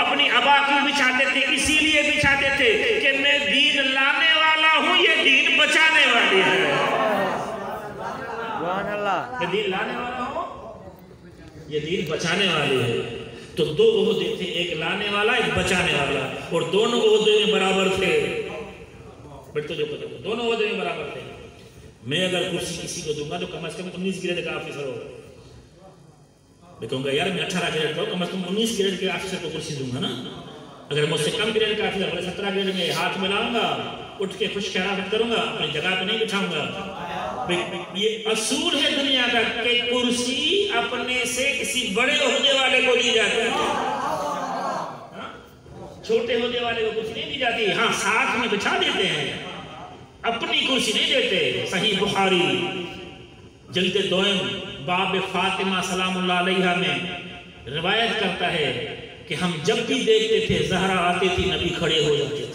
اپنی عبا کیوں بچھاتے تھے؟ اسی لیے بچھاتے تھے کہ میں دین لانے والا ہوں، یہ دین بچانے والی ہے۔ یہ دین لانے والا ہوں، یہ دین بچانے والی ہے۔ تو دو عہدے تھے، ایک لانے والا، ایک بچانے والا، اور دونوں عہدے میں برابر تھے۔ دونوں عہدے میں برابر تھے۔ میں اگر کرسی کسی کو دوں گا تو کم از کم 19 گریڈ کا آفیسر ہوگا، میں کہوں گا یار میں 18 گریڈ کا ہوں، کم از کم 19 گریڈ کے آفیسر کو کرسی دوں گا نا۔ اگر مجھ سے کم گریڈ کا آفیسر 17 گریڈ میں ہاتھ ملاؤں گا، اٹھ کے خوش خیرات کروں گا، اپنی جگہ پہ نہیں بٹھاؤں گا۔ یہ اصول ہے دنیا کا کہ کرسی اپنے سے کسی بڑے عہدے والے کو دی جاتی ہے، چھوٹے عہدے والے کو کرسی نہیں دی جاتی۔ ہاں ساتھ میں بچھا دیتے ہیں، اپنی کرسی نہیں دیتے۔ صحیح بخاری جلد دوئم باب فاطمہ سلام اللہ علیہا میں روایت کرتا ہے کہ ہم جب بھی دیکھتے تھے زہرا آتی تھی، نبی کھڑے ہو جاتے تھے،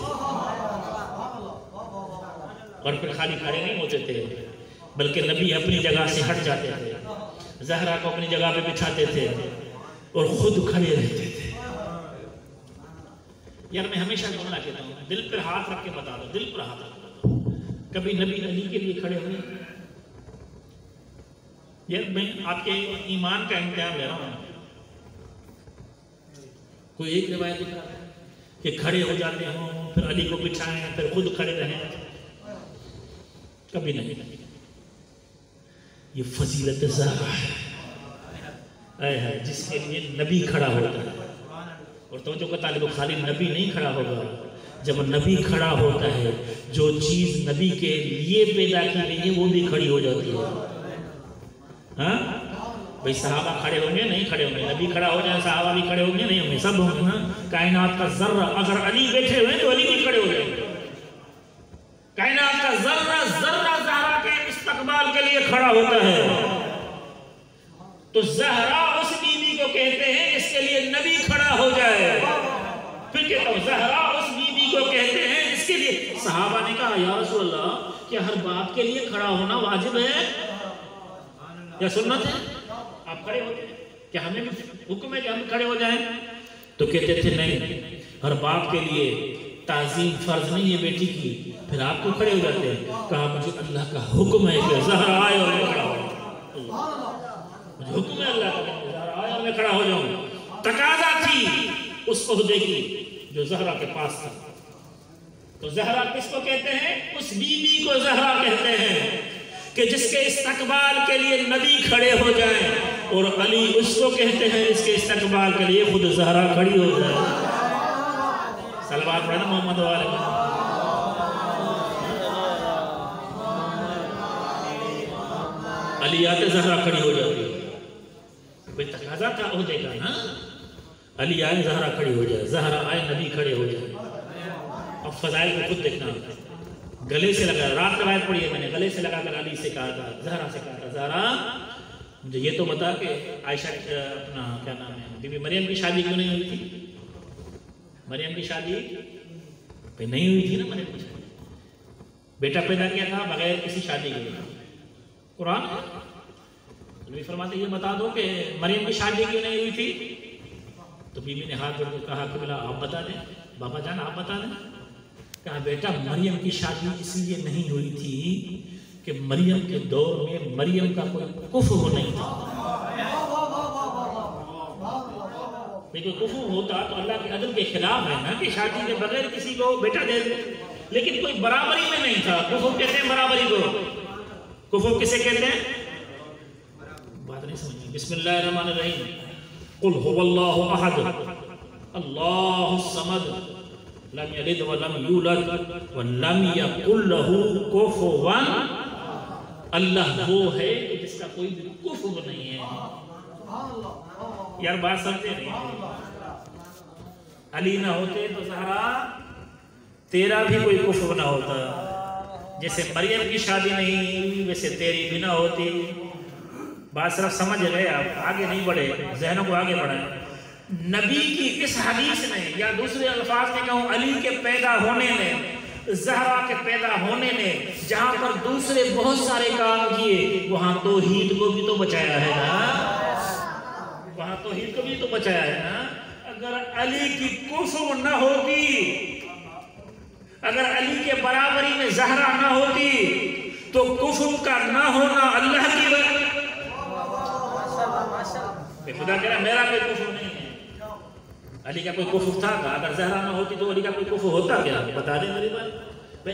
اور پھر خالی کھڑے نہیں ہوتے تھے بلکہ نبی اپنی جگہ سے ہٹ جاتے تھے، زہرا کو اپنی جگہ پہ بچھاتے تھے اور خود کھڑے رہتے تھے۔ یار میں ہمیشہ جملہ کہتا ہوں، دل پر ہاتھ رکھ کے بتا دو، دل پر ہاتھ رکھ کے بتا دو، کبھی نبی علی کے لیے کھڑے ہوئے؟ یار میں آپ کے ایمان کا امتحان لے رہا ہوں۔ کوئی ایک روایت دکھا رہا ہے کہ کھڑے ہو جاتے ہوں، پھر علی کو بچھائیں، پھر خود کھڑے رہیں؟ کبھی نہیں۔ یہ فضیلت زہرا ہے جس کے لیے نبی کھڑا ہوتا ہے۔ اور توجہ کا طالب، خالی نبی نہیں کھڑا ہوگا، جب نبی کھڑا ہوتا ہے جو چیز نبی کے لیے پیدا کی گئی ہے وہ بھی کھڑی ہو جاتی ہے۔ ہاں بھئی صحابہ کھڑے ہوں گے نہیں کھڑے ہوں گے، نبی کھڑا ہو جائے صحابہ بھی کھڑے ہوں گے نہیں ہوں گے، سب ہوں گے نا۔ کائنات کا ذرہ اگر علی بیٹھے ہوئے تو علی بھی کھڑے ہو جائیں گے۔ کائنات کا ذرہ ذرہ زہرا کے استقبال کے لیے کھڑا ہوتا ہے۔ تو زہرا اس بیوی کو کہتے ہیں اس کے لیے نبی کھڑا ہو جائے۔ پھر کہتا ہوں زہرا اس بیوی کو کہتے ہیں اس کے لیے صحابہ نے کہا یا رسول اللہ کیا ہر باپ کے لیے کھڑا ہونا واجب ہے یا سنت ہے؟ آپ کھڑے ہوتے ہیں، کیا ہمیں بھی حکم ہے کہ ہم کھڑے ہو جائیں؟ تو کہتے تھے نہیں، ہر باپ کے لیے تعظیم فرض نہیں ہے بیٹی کی، پھر آپ کو کھڑے ہو جاتے ہیں۔ کہا مجھے اللہ کا حکم ہے کہ زہرا آئے اور میں کھڑا ہوں، مجھے حکم ہے اللہ کا کہ زہرا آئے اور میں کھڑا ہو جاؤں۔ تقاضا تھی اس عہدے کی جو زہرا کے پاس تھا۔ تو زہرا کس کو کہتے ہیں؟ اس بیوی کو زہرا کہتے ہیں کہ جس کے استقبال کے لیے نبی کھڑے ہو جائیں، اور علی اس کو کہتے ہیں اس کے استقبال کے لیے خود زہرا کھڑی ہو جائے۔ صلوات پڑھنا محمد و آل محمد۔ علی آتے زہرا کھڑی ہو جاتی ہے، بھئی تقاضا تھا عہدے کا نا۔ علی آئے زہرا کھڑی ہو جائے، زہرا آئے نبی کھڑے ہو جائے. اب فضائل کو خود دیکھنا، گلے سے لگا، رات روایت پڑھی ہے میں نے، گلے سے لگا کر علی سے کہا تھا، زہرا سے کہا تھا، زہرا مجھے یہ تو بتا کہ عائشہ اپنا کیا نام ہے بی بی مریم کی شادی کیوں نہیں ہوئی تھی؟ مریم کی شادی نہیں ہوئی تھی نا، مریم کی شادی بیٹا پیدا کیا تھا بغیر کسی شادی کے. قرآن نبی فرماتے یہ بتا دو کہ مریم کی شادی کیوں نہیں ہوئی تھی؟ تو بی بی نے ہاتھ جوڑ کے کہا کہ بلا آپ بتا دیں، بابا جان آپ بتا دیں. کہا بیٹا مریم کی شادی اس لیے نہیں ہوئی تھی کہ مریم کے دور میں مریم کا کوئی کفر نہیں تھا. کوئی کفر ہوتا تو اللہ کے عدل کے خلاف ہے نا کہ شادی کے بغیر کسی کو بیٹا دے دے، لیکن کوئی برابری میں نہیں تھا. کفر کہتے ہیں برابری کو، کفر کسے کہتے ہیں؟ بات نہیں سمجھیں. بسم اللہ الرحمن الرحیم. قل هو اللہ احد اللہ الصمد لم یلد ولم یولد ولم یکن له کفوا. اللہ وہ ہے کہ جس کا کوئی بھی کفر نہیں ہے. یار بات سمجھے نہیں؟ علی نہ ہوتے تو زہرا تیرا بھی کوئی کفر نہ ہوتا. جیسے مریم کی شادی نہیں ویسے تیری بھی نہ ہوتی. بات صرف سمجھ گئے آپ، آگے نہیں بڑھے، ذہنوں کو آگے بڑھائیں. نبی کی اس حدیث میں یا دوسرے الفاظ میں کہوں علی کے پیدا ہونے نے، زہرا کے پیدا ہونے نے جہاں پر دوسرے بہت سارے کام کیے وہاں توحید کو بھی تو بچایا ہے نا، وہاں توحید کو بھی تو بچایا ہے نا. اگر علی کی کفر نہ ہوتی، اگر علی کے برابری میں زہرا نہ ہوتی تو کفر کا نہ ہونا اللہ کی وجہ. خدا کہہ رہا میرا کوئی کفر نہیں ہے. علی کا کوئی کفر تھا کیا؟ اگر زہرا نہ ہوتی تو علی کا کوئی کفر ہوتا کیا؟ بتا دیں میری بات.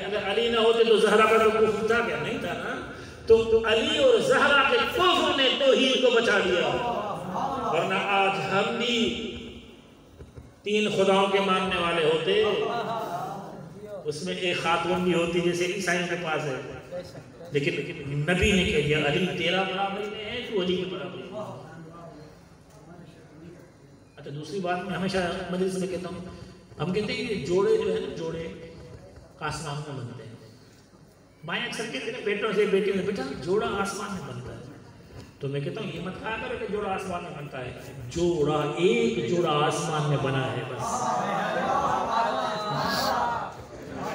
اگر علی نہ ہوتے تو زہرا کا کوئی کفر تھا کیا؟ نہیں تھا نا. تو علی اور زہرا کے کفر نے توحید کو بچا دیا. ورنہ آج ہم بھی 3 خداؤں کے ماننے والے ہوتے، اس میں ایک خاتون بھی ہوتی جیسے عیسائیوں کے پاس ہے، لیکن نبی نے کہہ دیا علی تیرا برابری میں ہے تو علی کے برابری میں. اچھا دوسری بات میں ہمیشہ مجلس میں کہتا ہوں، ہم کہتے ہیں یہ جوڑے جو ہے نا، جوڑے آسمان میں بنتے ہیں. مائیں اکثر کہتے ہیں بیٹوں سے بیٹیوں سے بیٹا جوڑا آسمان میں بنتا ہے. تو میں کہتا ہوں یہ مت کہا کرو کہ جوڑا آسمان میں بنتا ہے. جوڑا ایک جوڑا آسمان میں بنا ہے بس.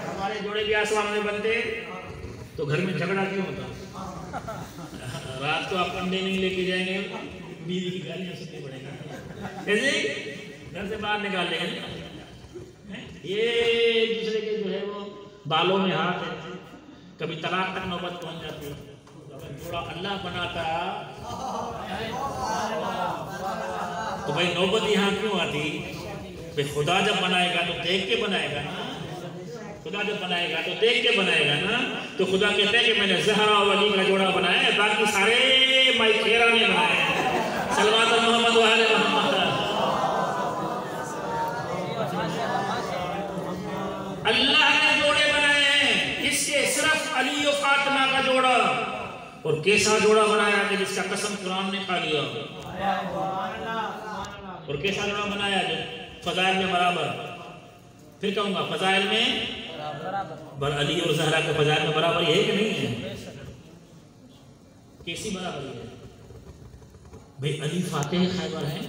ہمارے جوڑے بھی آسمان میں بنتے تو گھر میں جھگڑا کیوں ہوتا؟ رات کو آپ انڈے نہیں لے کے جائیں گے، بیوی کی گالیاں سننی پڑیں گی، گھر سے باہر نکال لیں گے. یہ ایک دوسرے کے جو ہے وہ بالوں میں ہاتھ ہے، کبھی طلاق تک نوبت پہنچ جاتی ہے. جوڑا اللہ بناتا تو بھائی نوبت یہاں کیوں آتی؟ بھائی خدا جب بنائے گا تو دیکھ کے بنائے گا نا، خدا جب بنائے گا تو دیکھ کے بنائے گا نا. تو خدا کہتے ہیں کہ میں نے زہرا و علی کا جوڑا بنایا ہے، باقی سارے مائی خیرہ نے بنایا ہے. صلوات محمد و آل محمد. اللہ نے جوڑے بنائے ہیں، اس سے صرف علی و فاطمہ کا جوڑا. اور کیسا جوڑا بنایا کہ جس کا قسم قرآن نے کھا لیا. اور کیسا جوڑا بنایا جو فضائل میں برابر. پھر کہوں گا فضائل میں بر علی اور زہرا کے فضائل میں برابر ہے کہ نہیں ہے؟ کیسی برابری ہے؟ بھئی علی فاتح خیبر ہیں،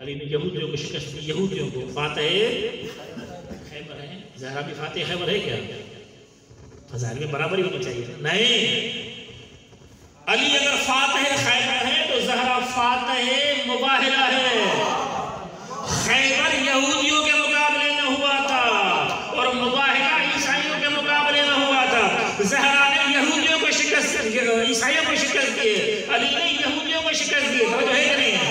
علی نے یہودیوں کو شکست دی، یہودیوں کو فاتح خیبر ہیں. زہرا بھی فاتح خیبر ہے کیا؟ فضائل میں برابری ہونی چاہیے. نہیں، علی اگر فاتح خیبر ہے تو زہرا فاتح مباہلہ ہے. خیبر یہودیوں کے مقابلے میں ہوا تھا اور مباہلہ عیسائیوں کے مقابلے میں ہوا تھا. زہرا نے یہودیوں کو شکست دی، عیسائیوں کو شکست دی، علی نے یہودیوں کو شکست دی. تو ہے کہ نہیں ہے؟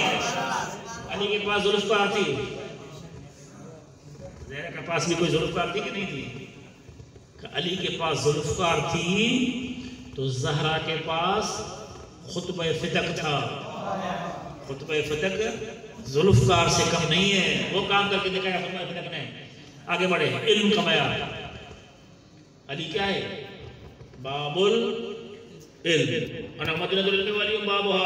علی کے پاس ذوالفقار تھی، زہرا کے پاس بھی کوئی ذوالفقار تھی کہ نہیں تھی؟ علی کے پاس ذوالفقار تھی تو زہرا کے پاس خطبہ فتق تھا. خطبہ فتق ذوالفقار سے کم نہیں ہے. وہ کام کر کے دکھایا خطبہ فتق نے. آگے بڑھے، علم کمایا. علی کیا ہے؟ باب العلم. انا مدینۃ العلم والی ہوں بابھا.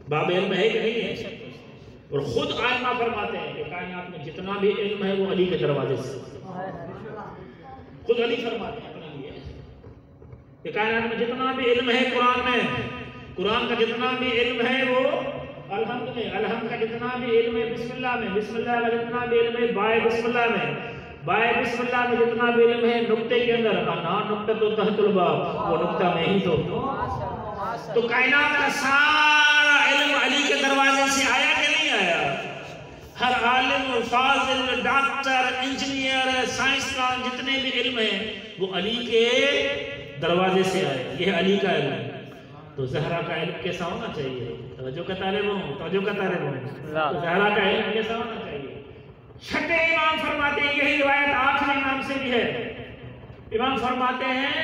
باب علم ہے کہ نہیں ہے؟ اور خود آئمہ فرماتے ہیں کہ کائنات میں جتنا بھی علم ہے وہ علی کے دروازے سے، خود علی فرماتے ہیں اپنے لیے کہ کائنات میں جتنا بھی علم ہے قرآن کا جتنا بھی علم ہے وہ الحمد کا جتنا بھی علم ہے بسم اللہ میں، بسم اللہ کا جتنا بھی علم ہے بائے بسم اللہ میں، بائے بسم اللہ میں جتنا بھی علم ہے نقطے کے اندر انا نقطہ تو تحت الباب، وہ نقطہ میں ہی تو کائنات کا سارا علم علی کے دروازے سے آیا کہ نہیں آیا؟ ہر عالم اور فاضل ڈاکٹر انجینئر سائنسدان جتنے بھی علم ہیں وہ علی کے دروازے سے آئے، یہ علی کا علم ہے۔ تو زہرا کا علم کیسا ہونا چاہیے؟ توجہ کا طالب ہوں تو زہرا کا علم کیسا ہونا چاہیے؟ چھٹے امام فرماتے ہیں، یہی روایت آخری امام سے بھی ہے، امام فرماتے ہیں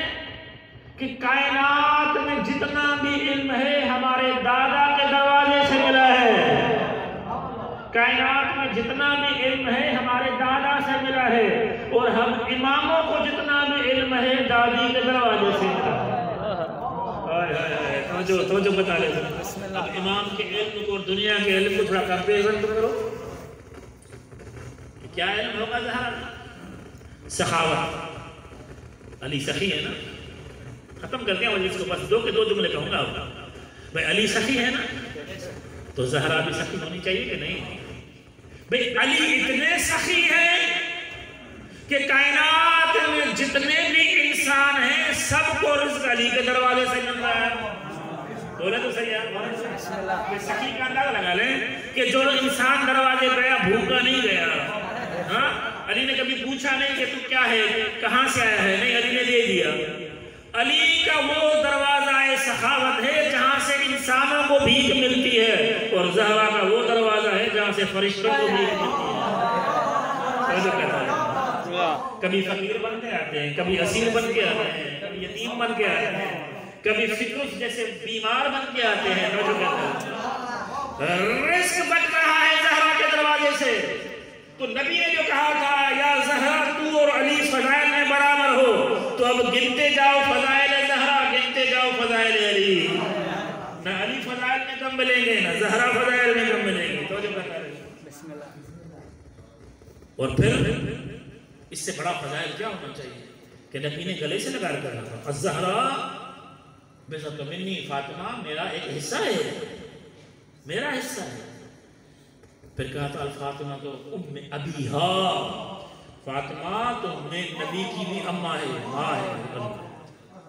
کہ کائنات میں جتنا بھی علم ہے ہمارے دادا کے دروازے سے ملا ہے، کائنات میں جتنا بھی علم ہے ہمارے دادا سے ملا ہے، اور ہم اماموں کو جتنا بھی علم ہے دادی کے دروازے سے ملا ہے۔ توجہ بتا لے، اب امام کے علم کو اور دنیا کے علم کو تھوڑا کمپیریزن کرو، کیا علم ہوگا زہرا؟ سخاوت، علی سخی ہے نا، ختم کرتے ہیں مجلس کو، بس دو جملے کہوں گا بھائی، علی سخی ہے نا تو زہرا بھی سخی ہونی چاہیے کہ نہیں؟ بھائی علی اتنے سخی ہیں کہ کائنات میں جتنے بھی انسان ہیں سب کو رزق علی کے دروازے سے مل رہا ہے۔ بولے تو صحیح ہے، سخی کا اندازہ لگا لیں کہ جو انسان دروازے پہ آیا بھوکا نہیں گیا، ہاں علی نے کبھی پوچھا نہیں کہ تو کیا ہے، کہاں سے آیا ہے، نہیں علی نے دے دیا۔ علی کا وہ دروازہ سخاوت ہے جہاں سے انسانوں کو بھیک ملتی ہے، اور زہرا کا وہ دروازہ ہے جہاں سے فرشتوں کو بھیک ملتی ہے۔ کبھی فقیر بن کے آتے ہیں، کبھی اسیر بن کے آتے ہیں، کبھی یتیم بن کے آتے ہیں، کبھی فکر جیسے بیمار بن کے آتے ہیں۔ رزق بچ رہا ہے زہرا کے دروازے سے۔ تو نبی نے جو کہا تھا یا زہرا تو اور علی فضائل میں برابر ہو، تو اب گنتے جاؤ فضائل زہرا، گنتے جاؤ فضائل علی۔ نہ علی فضائل میں کم ملیں گے، نہ زہرا فضائل میں کم ملیں گے۔ تو جو بتا رہے اور پھر اس سے بڑا فضائل کیا ہونا چاہیے کہ نبی نے گلے سے لگا کر رہا تھا، الزہرا بذات منی، فاطمہ میرا ایک حصہ ہے، میرا حصہ ہے۔ پھر کہا تھا الفاطمہ تو ام ابیہا، فاطمہ تو نبی کی بھی اماں ہے، ماں ہے۔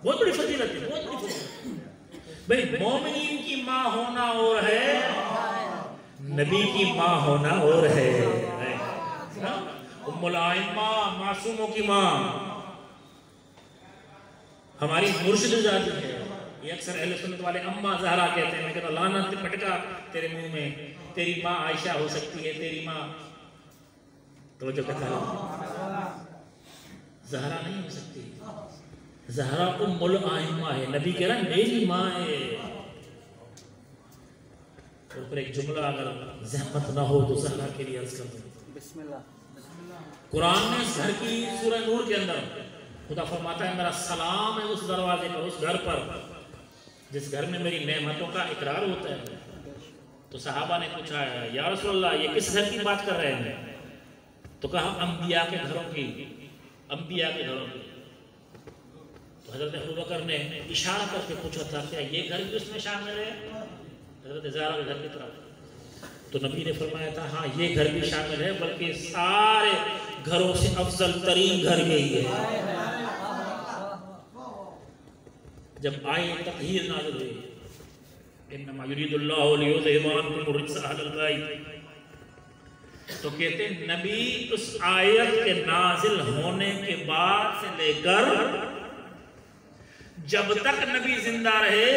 بہت بڑی فضیلت ہے، بہت بڑی فضیلت۔ بھئی مومنین کی ماں ہونا اور ہے، نبی کی ماں ہونا اور ہے۔ ام الائمہ، معصوموں کی ماں، ہماری مرشد ذاتی ہے۔ یہ اکثر اہل سنت والے اماں زہرا کہتے ہیں، میں کہتا ہوں لعنت پٹکا تیرے منہ میں، تیری ماں عائشہ ہو سکتی ہے، تیری ماں توجہ کہتا ہے زہرا نہیں ہو سکتی، زہرا ام الائمہ ہے۔ نبی کہہ رہا میری ماں ہے۔ اور پھر ایک جملہ اگر زحمت نہ ہو تو زہرا کے لیے عرض کر دوں، بسم اللہ۔ قرآن نے اس گھر کی سورہ نور کے اندر خدا فرماتا ہے میرا سلام ہے اس دروازے پر، اس گھر پر جس گھر میں میری نعمتوں کا اقرار ہوتا ہے۔ تو صحابہ نے پوچھا ہے یا رسول اللہ یہ کس گھر کی بات کر رہے ہیں؟ تو کہا انبیاء کے گھروں کی، انبیاء کے گھروں کی۔ تو حضرت ابوبکر نے اشارہ کر کے پوچھا تھا کیا یہ گھر بھی اس میں شامل ہے؟ حضرت زہرا کے گھر کی طرف۔ تو نبی نے فرمایا تھا ہاں یہ گھر بھی شامل ہے، بلکہ سارے گھروں سے افضل ترین گھر یہی ہے۔ جب آئے تطہیر نازل ہوئی، انما یرید اللہ لیذھب عنکم الرجس اہل البیت، تو کہتے ہیں نبی اس آیت کے نازل ہونے کے بعد سے لے کر جب تک نبی زندہ رہے،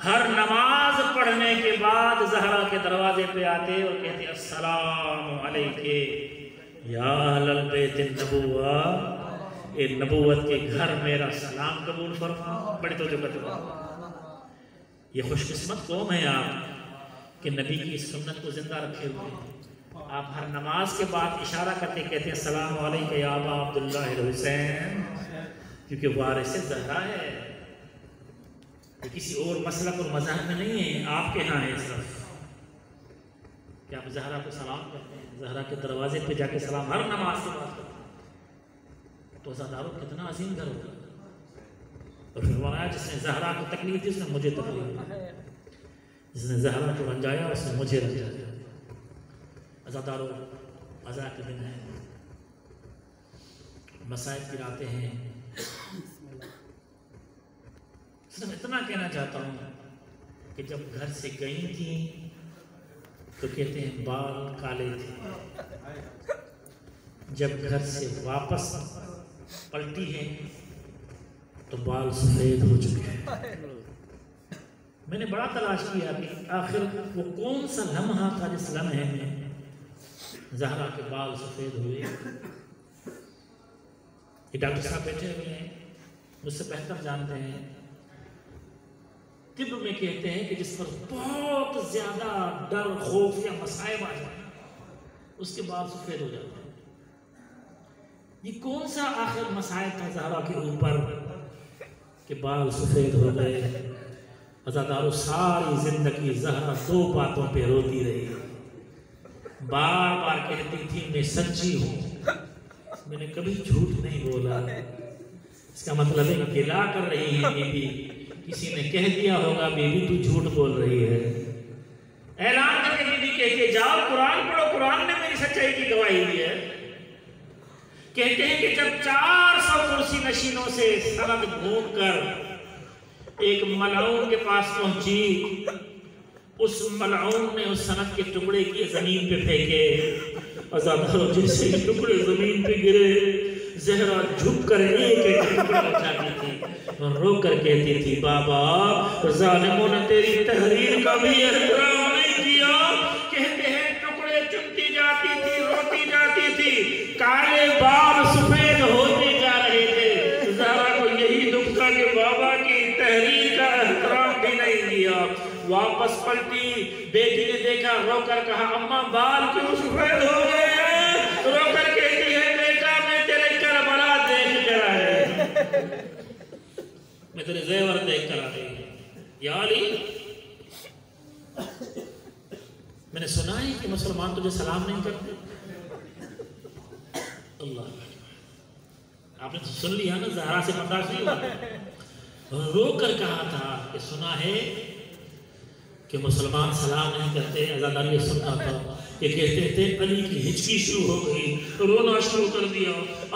ہر نماز پڑھنے کے بعد زہرا کے دروازے پہ آتے اور کہتے السلام علیکہ یا اہل البیت النبوہ، اے نبوت کے گھر میرا سلام قبول فرما۔ بڑی توجہ کرتے ہیں، یہ خوش قسمت قوم ہے آپ کہ نبی کی سنت کو زندہ رکھے ہوئے ہیں۔ آپ ہر نماز کے بعد اشارہ کرتے کہتے ہیں السلام علیکہ یا ابا عبداللہ الحسین، کیونکہ وارث زہرا ہے، یہ کسی اور مسلک اور مذہب میں نہیں ہے، آپ کے ہاں ہے صرف۔ کہ آپ زہرا کو سلام کرتے ہیں، زہرا کے دروازے پہ جا کے سلام ہر نماز کے بعد کرتے ہیں، تو عزاداروں کتنا عظیم گھر ہوگا۔ اور پھر فرمایا جس نے زہرا کو تکلیف دی اس نے مجھے تکلیف دی، جس نے زہرا کو رنجایا اس نے مجھے رنجایا۔ عزاداروں عزا کے دن ہیں، مسائل گراتے ہیں، صرف اتنا کہنا چاہتا ہوں کہ جب گھر سے گئی تھیں تو کہتے ہیں بال کالے تھے، جب گھر سے واپس پلٹی ہیں تو بال سفید ہو چکے ہیں۔ میں نے بڑا تلاش کیا کہ آخر وہ کون سا لمحہ تھا جس لمحے میں زہرا کے بال سفید ہوئے۔ یہ ڈاکٹر صاحب بیٹھے ہوئے ہیں، مجھ سے بہتر جانتے ہیں، طب میں کہتے ہیں کہ جس پر بہت زیادہ ڈر، خوف یا مصائب آ جائے اس کے بال سفید ہو جاتے ہیں۔ یہ کون سا آخر مصائب تھا زہرا کے اوپر کہ بال سفید ہو گئے؟ عزاداروں ساری زندگی زہرا دو باتوں پہ روتی رہی، بار بار کہتی تھی میں سچی ہوں، میں نے کبھی جھوٹ نہیں بولا۔ اس کا مطلب ہے گلا کر رہی ہے بی بی، کسی نے کہہ دیا ہوگا بی بی تو جھوٹ بول رہی ہے، اعلان کر کے بی بی کہتے جاؤ قرآن پڑھو، قرآن نے میری سچائی کی گواہی دی ہے۔ کہتے ہیں کہ جب 400 کرسی نشینوں سے سند گھوم کر ایک ملعون کے پاس پہنچی، اس ملعون نے اس سند کے ٹکڑے کی زمین پہ پھینکے، عزاداروں جیسے ہی ٹکڑے زمین پہ گرے زہرا جھک کر ایک ایک ٹکڑا اٹھاتی تھی اور رو کر کہتی تھی بابا ظالموں نے تیری تحریر کا بھی احترام نہیں کیا۔ کہتے ہیں ٹکڑے چنتی جاتی تھی، روتی جاتی تھی، کالے بال سفید ہوتے جا رہے تھے۔ زہرا کو یہی دکھ تھا کہ بابا کی تحریر کا احترام بھی نہیں کیا۔ واپس پلٹی، بیٹی نے دیکھا، رو کر کہا اماں بال کیوں سفید ہو گئے ہیں؟ رو کر کہتی ہے بیٹا میں تیرے کربلا دیکھ کر آئے، میں تیرے زیور دیکھ کر آئے۔ یا علی میں نے سنا ہے کہ مسلمان تجھے سلام نہیں کرتے۔ اللہ آپ نے سن لیا نا، زہرا سے برداشت نہیں ہوا، رو کر کہا تھا کہ سنا ہے کہ مسلمان سلام نہیں کرتے۔ عزادار یہ سننا تھا کہ کہتے تھے علی کی ہچکی شروع ہو گئی، رونا شروع کر دیا،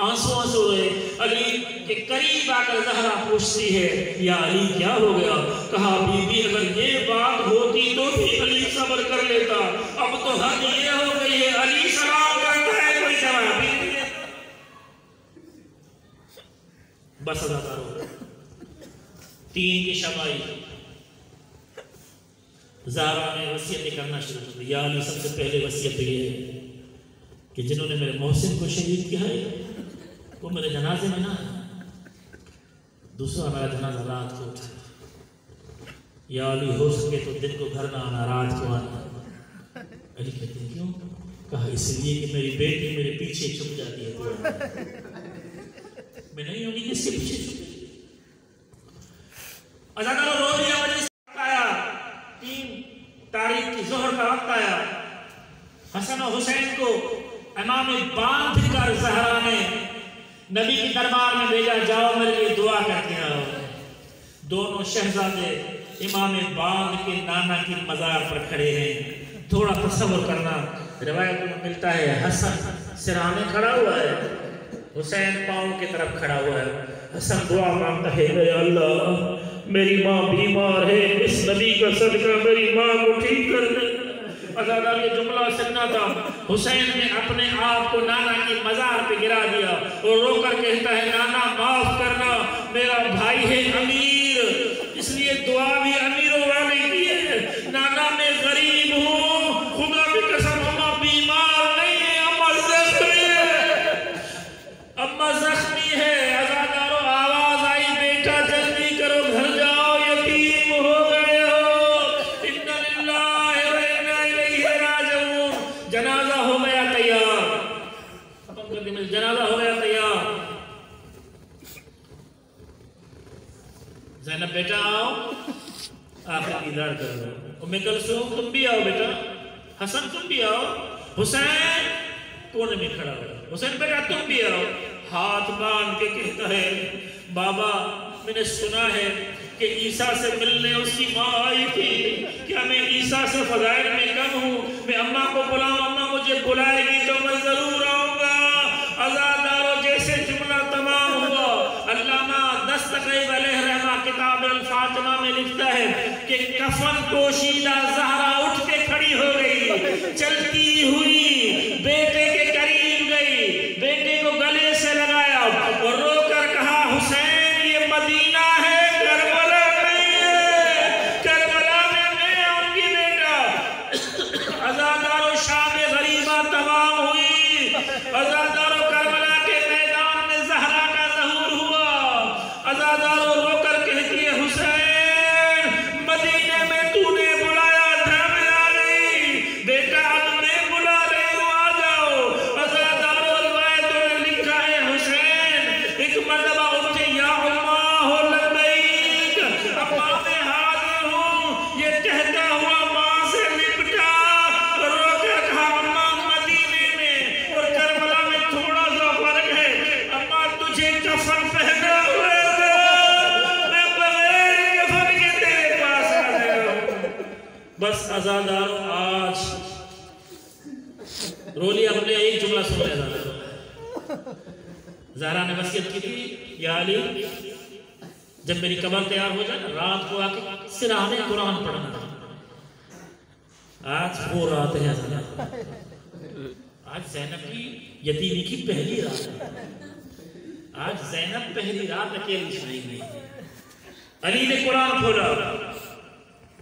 آنسو روئے۔ علی کے قریب آ کر زہرا پوچھتی ہے یا علی کیا ہو گیا؟ کہا بی بی اگر یہ بات ہوتی تو بھی علی صبر کر لیتا، اب تو حد یہ ہو گئی ہے علی سلام کرتا ہے کوئی جواب ہی نہیں دیتا۔ بس عزاداروں 3 کی شب آئی، زہرا نے وصیت کرنا شروع کر دی۔ یا علی سب سے پہلے وصیت یہ ہے کہ جنہوں نے میرے محسن کو شہید کیا ہے وہ میرے جنازے میں نہ ہے، دوسرا میرا جنازہ رات کو اٹھا۔ یا علی ہو سکے تو دن کو گھر نہ آنا، رات کو آنا۔ علی کہتے ہیں کیوں؟ کہا اس لیے کہ میری بیٹی میرے پیچھے چھپ جاتی ہے، میں نہیں ہوں گی کس کے پیچھے چھپ۔ عزاداروں رو دیا، وجہ سے آیا 3 تاریخ کی ظہر کا وقت آیا، حسن و حسین کو امام باندھ کر زہرا نے نبی کی دربار میں بھیجا، جاؤ میرے لیے دعا کر کے آؤ۔ دونوں شہزادے امام باندھ کے نانا کی مزار پر کھڑے ہیں۔ تھوڑا تصور کرنا، روایت میں ملتا ہے حسن سرانے کھڑا ہوا ہے، حسین پاؤں کی طرف کھڑا ہوا ہے۔ حسن دعا مانگتا ہے اے اللہ میری ماں بیمار ہے، اس نبی کا صدقہ میری ماں کو ٹھیک کر دے۔ عزادار یہ جملہ سننا تھا، حسین نے اپنے آپ کو نانا کی مزار پہ گرا دیا اور رو کر کہتا ہے نانا معاف کرنا، میرا بھائی ہے امیر، اس لیے دعا بھی امیروں والے کی ہے۔ نانا میں غریب ہوں، خدا کی قسم اماں بیمار نہیں ہے، اماں زخمی ہے، اماں زخمی ہے۔ عزاداروں آواز آئی بیٹا جلدی کرو گھر جاؤ، یتیم ہو گئے ہو، انا للہ و انا الیہ راجعون۔ جنازہ ہو گیا تیار، ختم کر دیا، جنازہ ہو گیا تیار۔ زینب بیٹا آؤ، آخر دیدار کر لو، ام کلثوم تم بھی آؤ بیٹا، حسن تم بھی آؤ، حسین کونے میں کھڑا ہو، حسین بیٹا تم بھی آؤ، ہاتھ باندھ کے کہتا ہے بابا میں نے سنا ہے کہ عیسیٰ سے ملنے اس کی ماں آئی تھی، کیا میں عیسیٰ سے فضائل میں کم ہوں؟ میں اماں کو بلاؤں، اماں مجھے بلائے گی تو میں ضرور آؤں گا۔ عزادارو جیسے جملہ تمام ہوا، علامہ دستگیر علیہ رحمہ کتاب الفاطمہ میں لکھتا ہے کہ کفن پوشیدہ زہرا اٹھ کے کھڑی ہو گئی، چلتی ہوئی بیٹے کے قریب گئی، بیٹے کو گلے سے لگایا اور رو کر کہا حسین یہ مدینہ ہے، کربلا نہیں ہے، کربلا میں میں آؤں گی بیٹا۔ عزادارو شام غریبہ تمام ہوئی، عزادارو کربلا کے میدان میں زہرا کا ظہور ہوا، عزادارو رو کر کہتی ہے حسین مدینے میں تو نے بلایا تھا میں آ گئی، بیٹا اب میں بلا رہی ہوں آ جاؤ۔ عزادارو روایتوں نے لکھا ہے حسین ایک مرتبہ اٹھے، یا اماں ہو لبیک، اماں میں حاضر ہوں، یہ کہتا ہوا ماں سے لپٹا، رو کر کہا اماں مدینے میں اور کربلا میں تھوڑا سا فرق ہے، اماں تجھے کفن پہنا ہوئے تھا، میں بغیر کفن کے تیرے پاس آ گیا ہوں۔ بس عزادارو آج رو لیا، اپنے ایک جملہ سن لیا عزادارو۔ زہرا نے وصیت کی تھی یا علی جب میری قبر تیار ہو جائے رات کو آ کے سرانے قرآن پڑھنا۔ آج وہ رات ہے عزادارو، آج زینب کی یتیمی کی پہلی رات ہے، آج زینب پہلی رات اکیلی سوئی گئی۔ علی نے قرآن کھولا،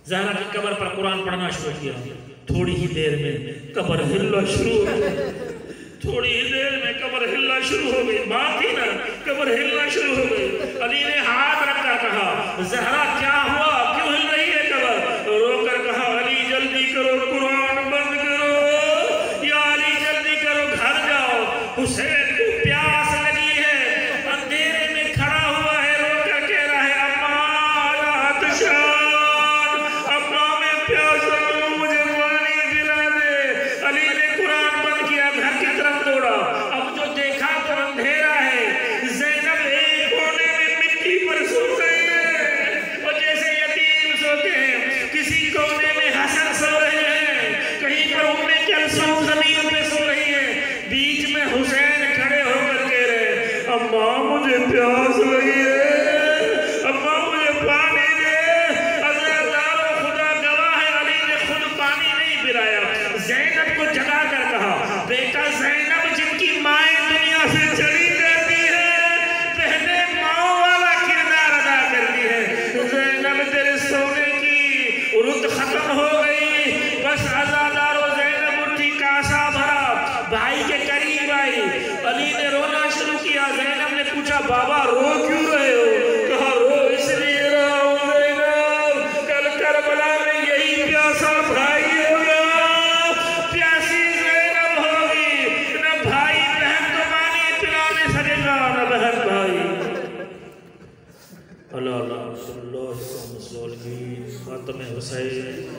زہرا کی قبر پر قرآن پڑھنا شروع کیا، تھوڑی ہی دیر میں قبر ہلنا شروع ہو گئی، تھوڑی ہی دیر میں قبر ہلنا شروع ہو گئی، بات تھی نا قبر ہلنا شروع ہو گئی۔ علی نے ہاتھ رکھ کر کہا زہرا کیا ہوا، کیوں ہل رہی ہے قبر؟ رو کر کہا علی جلدی کرو قرآن بند کرو، یا علی جلدی کرو گھر جاؤ، حسین کو پیاس لگی ہے، اندھیرے میں کھڑا ہوا ہے، رو کر کہہ رہا ہے اماں عطشان، اماں میں پیاسا ہوں مجھے پانی پلا دے۔ علی نے قرآن بند کیا، گھر کی طرف دوڑا، اب جو دیکھا تو اندھیرا ہے، زینب ایک کونے میں مٹی پر سو رہی ہے، اور جیسے یتیم سوتے ہیں، کسی کونے میں حسن سو رہے ہیں، کہیں پر ام کلثوم زمین پہ سو رہی ہے، بیچ میں حسین کھڑے ہو کر کہہ رہے اماں مجھے پیاس لگی ہے، اماں مجھے پانی دے۔ عزادارو خدا گواہ ہے علی نے خود پانی نہیں پلایا، زینب کو جگا کر کہا بیٹا زینب جن کی مائیں دنیا سے چلی جاتی ہے، پہلے ماں والا کردار ادا کرتی ہے، زینب تیرے سونے کی رت ختم ہو گئی۔ بس عزادارو زینب اٹھی، کاسا بھرا، بھائی کے قریب آئی، علی نے رونا شروع کیا، زینب نے پوچھا بابا رو کیوں رہے ہو؟ کہا رو اس لیے رہا ہوں زینب، کل کربلا میں یہی پیاسا بھائی ہوگا، پیاسی زینب ہوگی، نہ بھائی بہن کو پانی پلانے سکے گا نہ بہن بھائی۔ اللہ اللہ صلی اللہ علیہ وسلم خاتم حسین۔